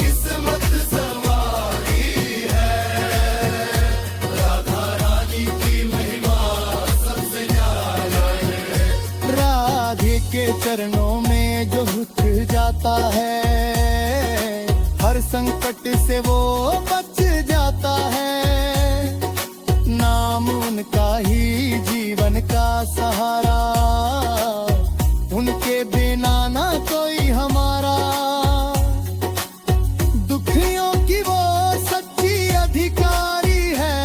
किस्मत संवारी है। राधा रानी की महिमा सबसे न्यारी है। राधे के चरणों में जो रुक जाता है, हर संकट से वो बच जाता है। नाम उनका ही जीवन का सहारा, उनके बिना ना कोई हमारा। दुखियों की वो सच्ची अधिकारी है,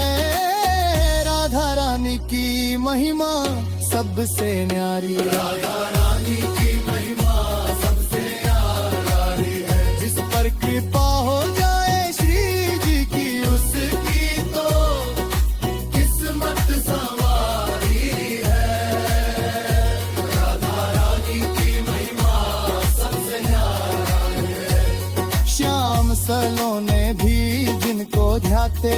राधा रानी की महिमा सबसे न्यारी। राधा रानी की महिमा सबसे न्यारी है, जिस पर कृपा हो जाए श्री जी की उसकी तो किस्मत संवारी है। राधा रानी की महिमा सबसे न्यारी है। श्याम सलोने भी जिनको ध्याते,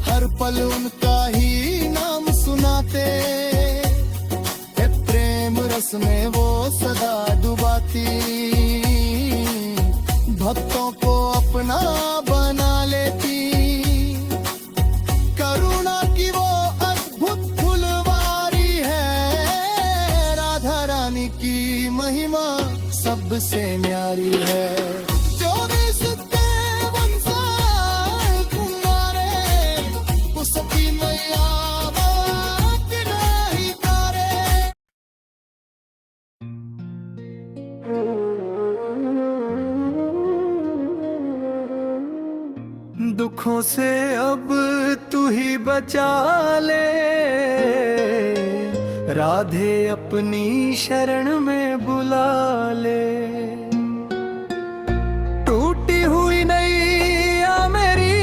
हर पल उनका ही नाम सुनाते, प्रेम रस में वो सदा डुबाती, भक्तों को अपना बना लेती। करुणा की वो अद्भुत फुलवारी है, राधा रानी की महिमा सबसे न्यारी है। 24 दुखों से अब तू ही बचा ले, राधे अपनी शरण में बुला ले। टूटी हुई नैया मेरी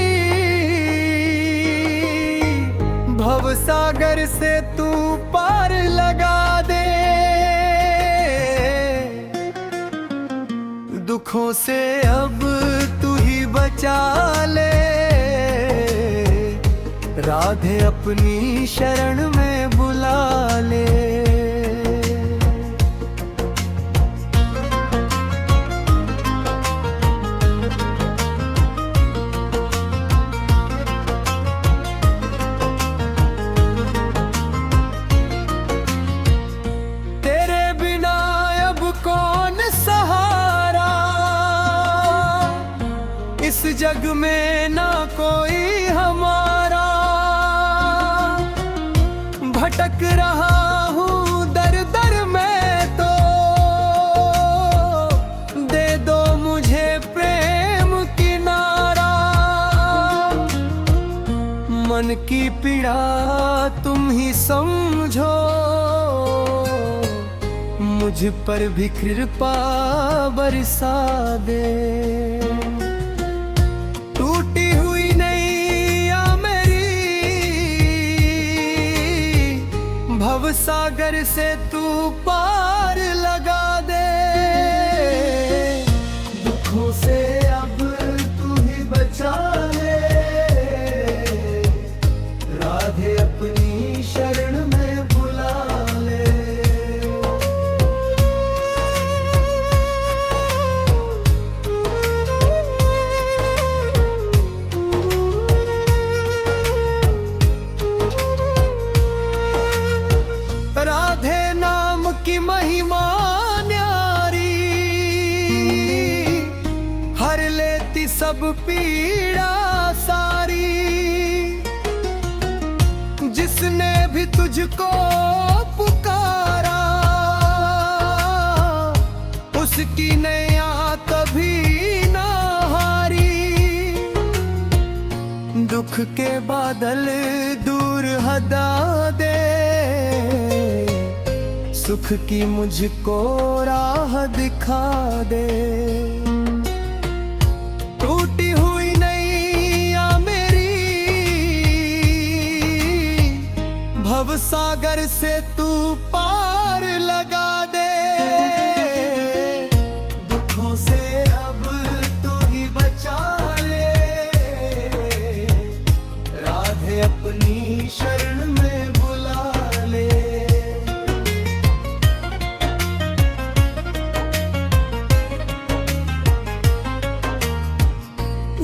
भव सागर से तू पार लगा दे। दुखों से अब तू ही बचा ले, राधे अपनी शरण में बुला ले। तेरे बिना अब कौन सहारा, इस जग में ना कोई हमारा। भटक रहा हूँ दर दर में, तो दे दो मुझे प्रेम किनारा। मन की पीड़ा तुम ही समझो, मुझ पर भी कृपा बरसा दे। टूटी हुई नैया मेरी भव सागर से तू पार लगा दे। दुखों से अब तू ही बचा ले, राधे अपनी शरण में बुला ले। राधे नाम की महिमा न्यारी, हर लेती सब पीड़ा सारी। जिसने भी तुझको पुकारा, उसकी नैया कभी ना हारी। दुख के बादल दूर हटा दे, सुख की मुझको राह दिखा दे। टूटी हुई नैया मेरी भव सागर से तू पार लगा दे। दुखों से अब तू ही बचा ले, राधे अपनी शरण में बुला ले।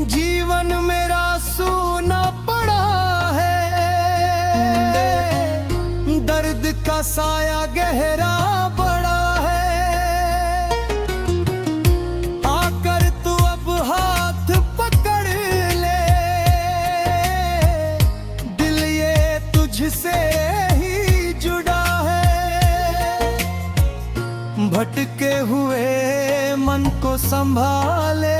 जीवन मेरा सूना पड़ा है, दर्द का साया गहरा बड़ा है। आकर तू अब हाथ पकड़ ले, दिल ये तुझसे ही जुड़ा है। भटके हुए मन को संभाले,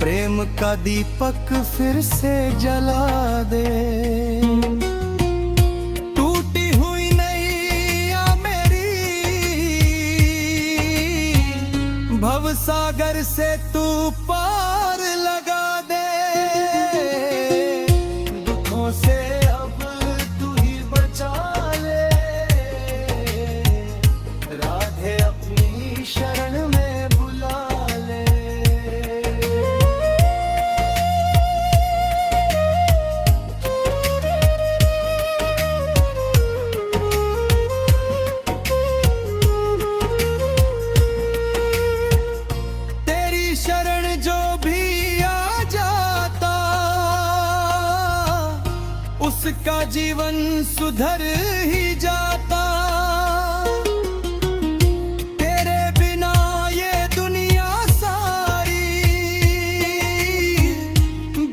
प्रेम का दीपक फिर से जला दे। टूटी हुई नैया मेरी भव सागर से तू पार लगा दे। दुखों से अब तू ही बचा ले, राधे अपनी शरण में बुला ले। उसका जीवन सुधर ही जाता। तेरे बिना ये दुनिया सारी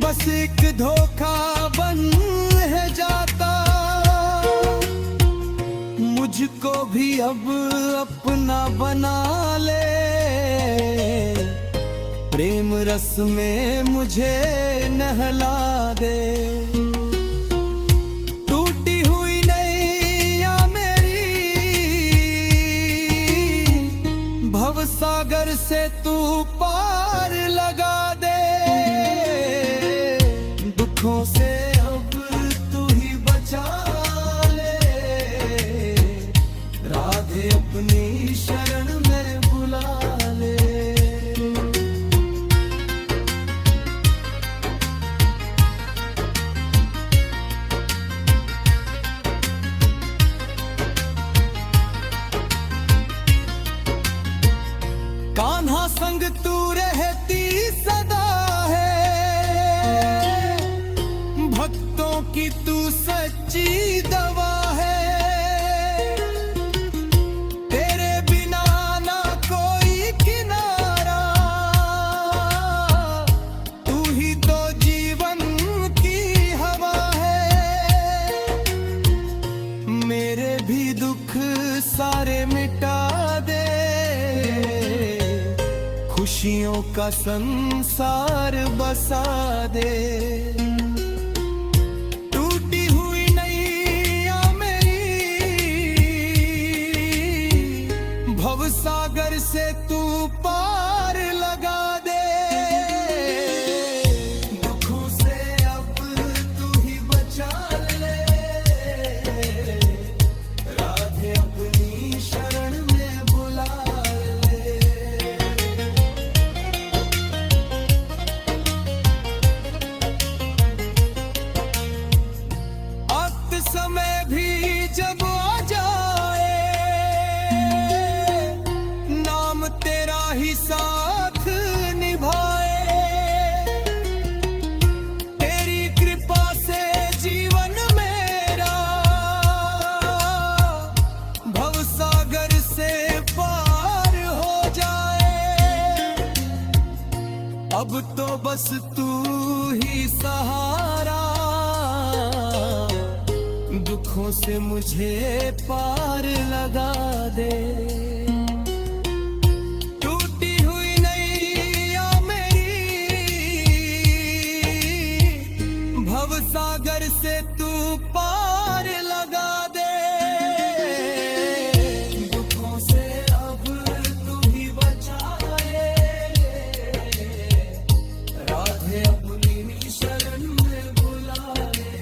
बस एक धोखा बन है जाता। मुझको भी अब अपना बना ले, प्रेम रस में मुझे नहला दे। टूटी हुई नैया मेरी भवसागर से तू पार लगा दे। दुखों से अब तू ही बचा ले, राधे अपनी शरण में बुला ले। कान्हा संग तू रहती सदा है, भक्तों की तू सच्ची दवा है। तेरे बिना ना कोई किनारा, तू ही तो जीवन की हवा है। मेरे भी दुख सारे मिटा दे, खुशियों का संसार बसा दे। टूटी हुई नैया मेरी भवसागर से तू पार लगा दे। दुखों से अब तू ही बचा ले, राधे अपनी शरण में बुला ले। समय भी जब आ जाए, नाम तेरा ही साथ निभाए। तेरी कृपा से जीवन मेरा भवसागर से पार हो जाए। अब तो बस तू ही सहारा, दुखों से मुझे पार लगा दे। टूटी हुई नैया मेरी भवसागर से तू पार लगा दे। दुखों से अब तू ही बचा ले, राधे अपनी शरण में बुला ले।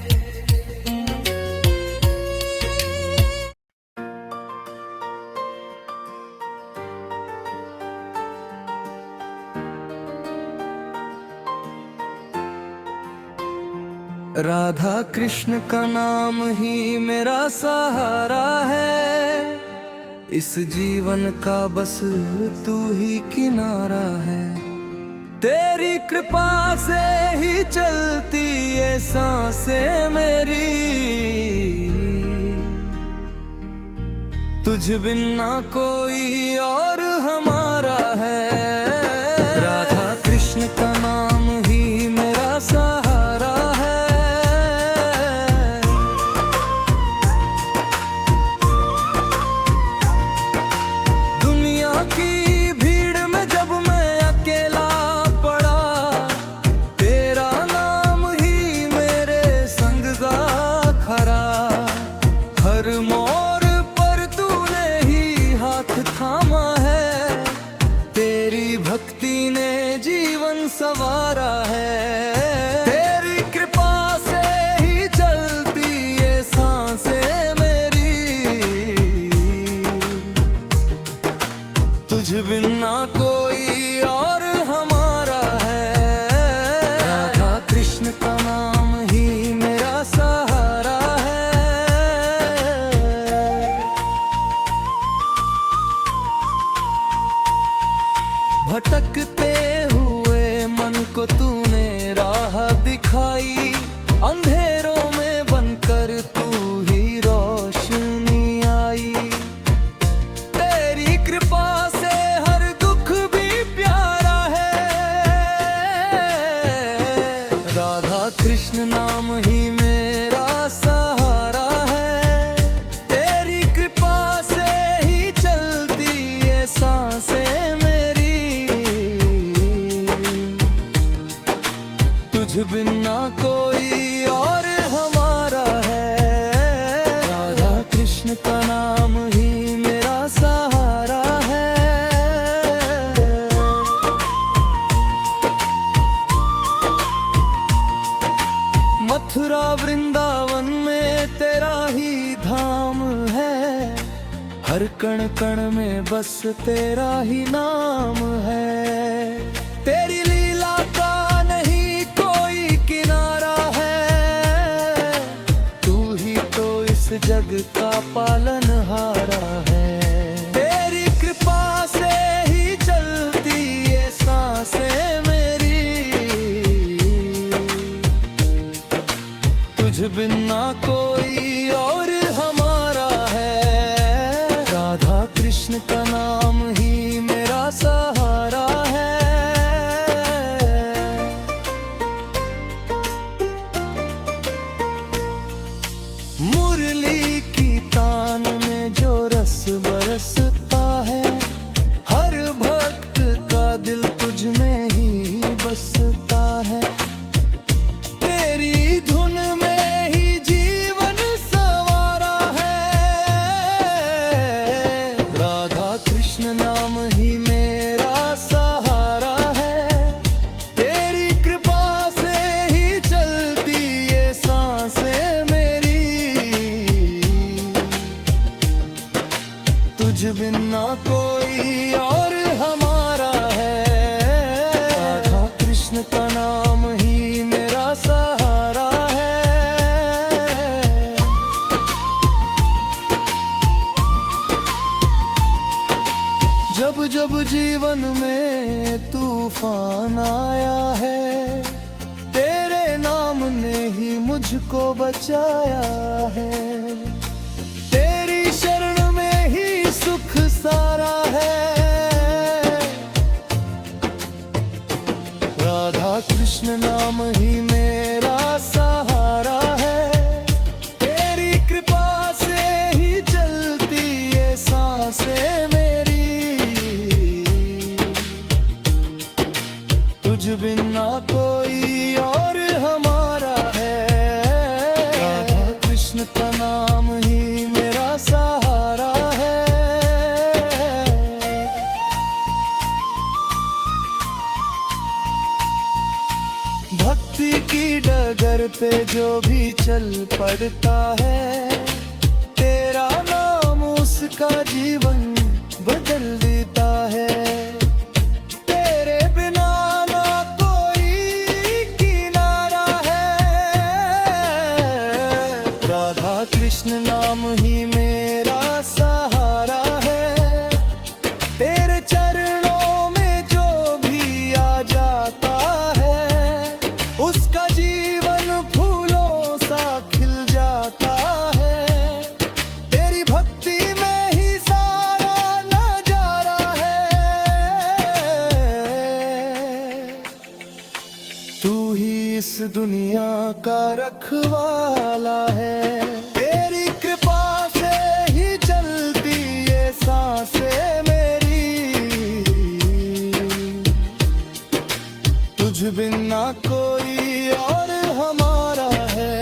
राधा कृष्ण का नाम ही मेरा सहारा है, इस जीवन का बस तू ही किनारा है। तेरी कृपा से ही चलती ये सांसें मेरी, तुझ बिन ना कोई और हमारा है। राधा कृष्ण का नाम ही मेरा सहारा है, दुनिया की भीड़ में जब मैं अकेला पड़ा, तेरा नाम ही मेरे संग गा खड़ा। हर मोड़ पर तूने ही हाथ थामा है, तेरी भक्ति ने जीवन सवारा ही मेरा सहारा है, तेरी कृपा से ही चलती ये सांसें मेरी। तुझ बिन ना कोई और हमारा है, राधा कृष्ण का नाम ही मेरा सहारा है। मथुरा वृंदावन में तेरा ही धाम है, हर कण कण में बस तेरा ही नाम है। तेरी लीला का नहीं कोई किनारा है, तू ही तो इस जग का पालनहारा है। तेरी कृपा से ही चलती ये सांसें मेरी, तुझ बिन ना कोई और हमारा है, राधा कृष्ण का नाम ही मेरा सहारा है। मुरली की तान में जो रस बरसता है, हर भक्त का दिल तुझ में ही बसता है। तेरी धुन में ही जीवन सवारा है, राधा कृष्ण नाम ही मेरा सहारा है। तेरी कृपा से ही चलती ये सांसें मेरी, तुझ बिन ना कोई और हमारा है, राधा कृष्ण का नाम ही मेरा सहारा है। जब जब जीवन में तूफान आया है, तेरे नाम ने ही मुझको बचाया है। तेरी शरण में ही सुख सारा है, राधा कृष्ण नाम ही मेरा सहारा है। तेरी कृपा से ही चलती ये सांसें मेरी, तुझ बिन ना कोई और हमारा है, राधा कृष्ण का नाम ही मेरा सहारा है। भक्ति की डगर पे जो भी चल पड़ता है, तेरा नाम उसका जीवन बदल देता है। तेरे बिना ना कोई किनारा है, राधा कृष्ण नाम ही मेरा सहारा है। तेरे चरणों में जो भी आ जाता है, उसका जीवन फूलों सा खिल जाता है। तेरी भक्ति में ही सारा नजारा है, तू ही इस दुनिया का रखवाला है। तेरी कृपा से ही चलती ये सांसें मेरी, तुझ बिन ना कोई और हमारा है,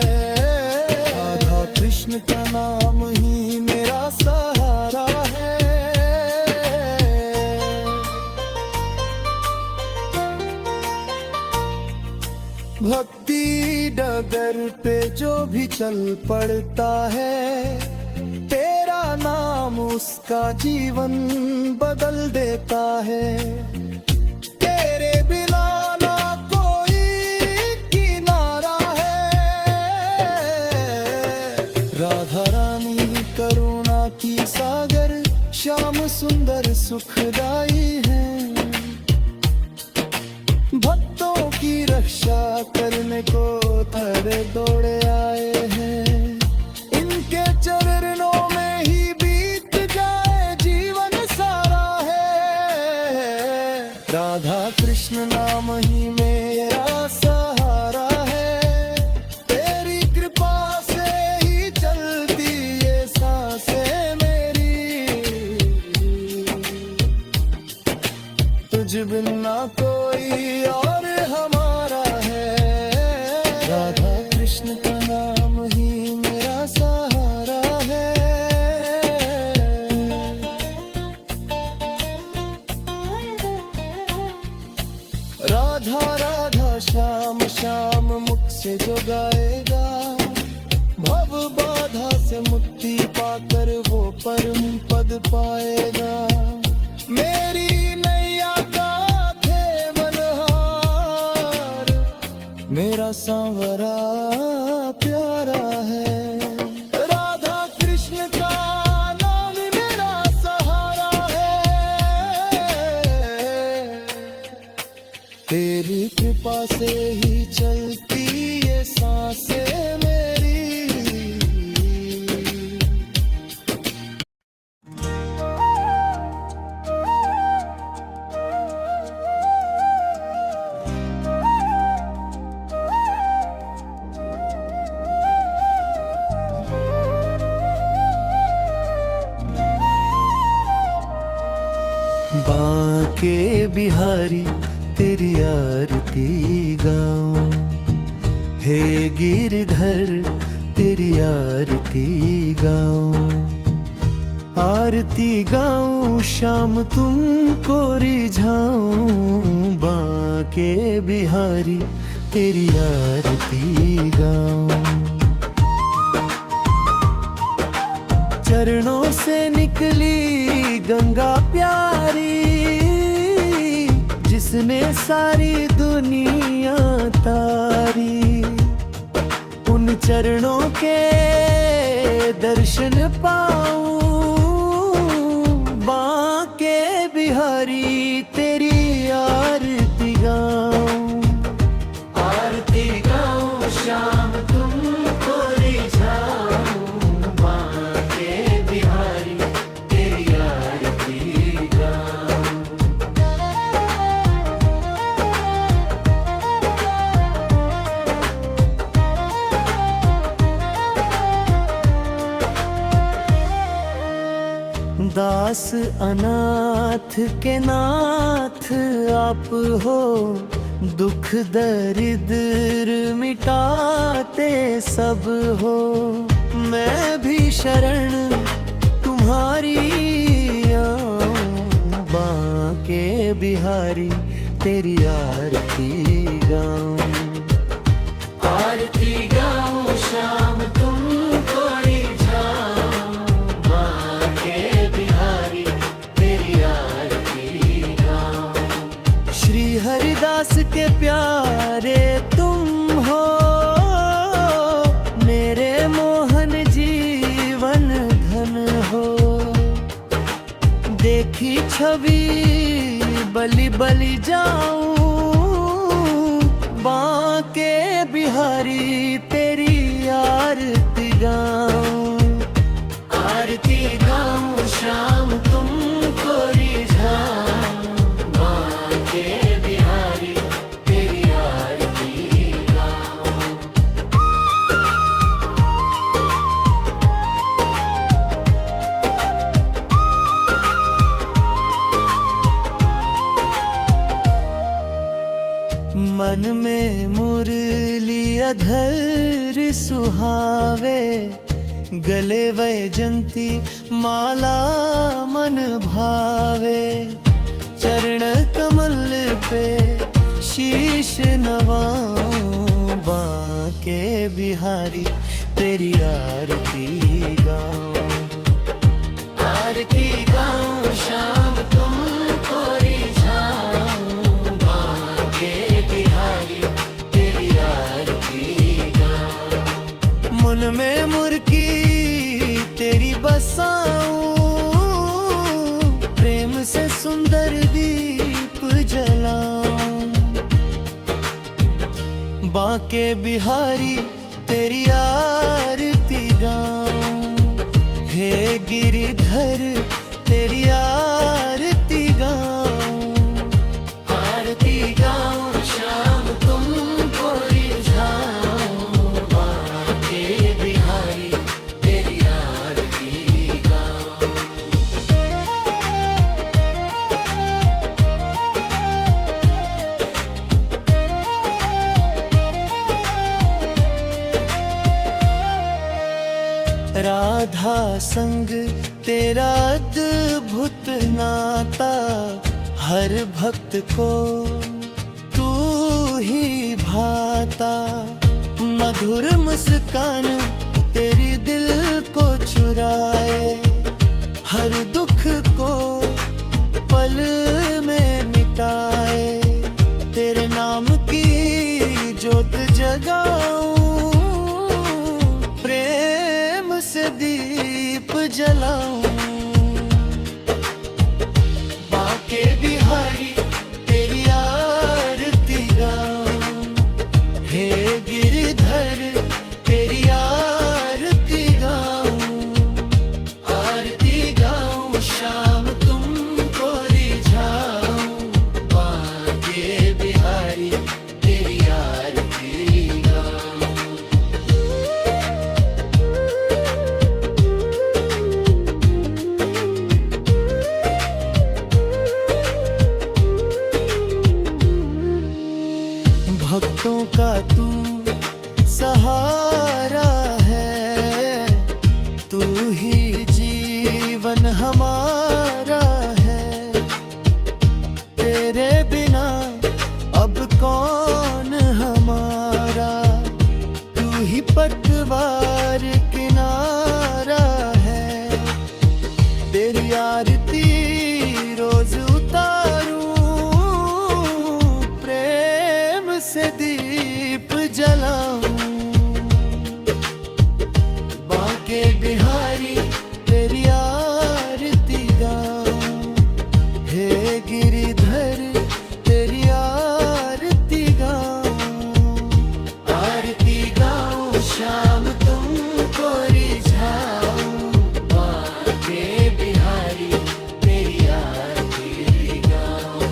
राधा कृष्ण का नाम ही मेरा सहारा है। भक्ति डगर पे जो भी चल पड़ता है, तेरा नाम उसका जीवन बदल देता है। तेरे बिना ना कोई किनारा है, राधा रानी करुणा की सागर, श्याम सुंदर सुखदाई है। भक्तों की रक्षा करने को धरे दौड़े आए हैं, इनके चरणों में ही बीत जाए जीवन सारा है। राधा कृष्ण नाम ही मेरा सहारा है, तेरी से जो गाएगा, भव बाधा से मुक्ति पाकर वो परम पद पाएगा। मेरी नैया का थे मनहार, मेरा सांवरा प्यारा है। राधा कृष्ण का नाम मेरा सहारा है। तेरी कृपा से ही चलती ये सांसें मेरी। बांके बिहारी तेरी आरती गाऊं, हे गिरधर तेरी आरती गाऊं। आरती गाऊं शाम तुमको रिझाऊं, बांके बिहारी तेरी आरती गाऊं। चरणों से निकली गंगा प्यारी, जिसने सारी दुनिया तारी। उन चरणों के दर्शन पाऊं, बांके बिहारी तेरी आरती गाऊं। आरती गाऊं शाम तुमको रिझाऊं, बांके बिहारी तेरी आरती गाऊं। दास अनाथ के नाथ आप हो, दुख दरिद्र मिटाते सब हो। मैं भी शरण तुम्हारी आऊं, बांके बिहारी तेरी आरती गाऊं। आरती गाऊं शाम तुमको रिझाऊं, बांके बिहारी तेरी आरती गाऊं। श्री हरिदास के प्यारे तुम हो, मेरे मोहन जीवन धन हो। देखी छवि बलि बलि जाऊं, बांके बिहारी तेरी आरती गाऊं। आरती गाऊं शाम तुमको रिझाऊं, बांके बिहारी तेरी आरती गाऊं। मन में मुरली अधर सुहावे, गले वैजंती माला मन भावे। चरण कमल पे शीश नवाऊं, बांके बिहारी तेरी आरती गाऊं। आरती गाऊं शाम तुमको रिझाऊं, बांके बिहारी तेरी आरती गाऊं। मन में मुर्की तेरी बसाऊं, प्रेम से सुंदर दीप जलाऊं। बांके बिहारी तेरी आरती गाऊं, हे गिरिधर तेरी आरती गाऊं। आरती गाऊं शाम तुमको रिझाऊं, बांके बिहारी तेरी आरती गाऊं। राधा संग तेरा अद्भुत नाता, हर भक्त को तू ही भाता। मधुर मुस्कान तेरी दिल को चुराए, हर दुख को पल में मिटाए। तेरे नाम की ज्योत जगाऊं, प्रेम से दीप जलाऊं। बाके बिहारी तेरी आरती गाऊं, हे गिरधर तेरी आरती गाऊं। आरती गाऊं शाम तुमको रिझाऊं, बाके बिहारी तेरी आरती गाऊं। भक्तों का तू सहारा है, तू ही जीवन हमारा है। तेरे बिना अब कौन हमारा, तू ही पतवार किनारा है। तेरी आरती रोज उतारूं, प्रेम से दीप जलाऊं। बाके बिहारी तेरी आरती गाऊं, हे गिरिधर तेरी आरती गाऊं। आरती गाऊं शाम तुमको रिझाऊं, बाके बिहारी तेरी आरती गाऊं।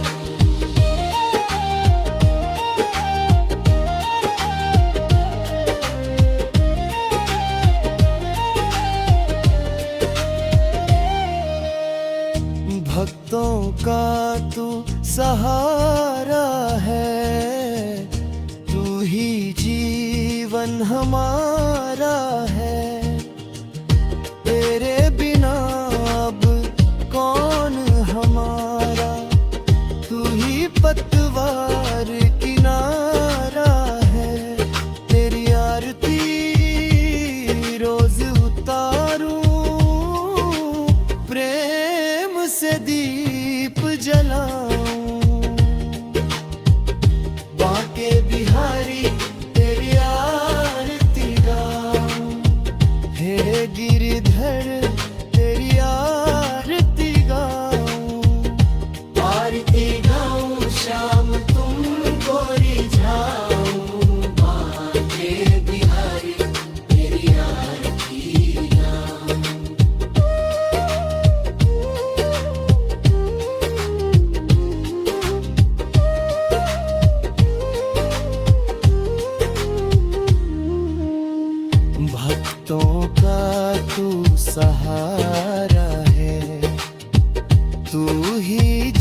भक्तों का तू सहारा है, तू ही जीवन हमारा है। तेरे बिना अब कौन हमारा, तू ही पतवार किनारा है। तेरी आरती रोज उतारूं, प्रेम से दीप जलाऊं। बाके बिहारी तेरी आरती गाऊं, हे गिरधर तेरी आरती गाऊं। आरती गाऊं शाम तुमको रिझाऊं, बाके बिहारी तेरी आरती गाऊं। भक्तों का तू सहारा है, तू ही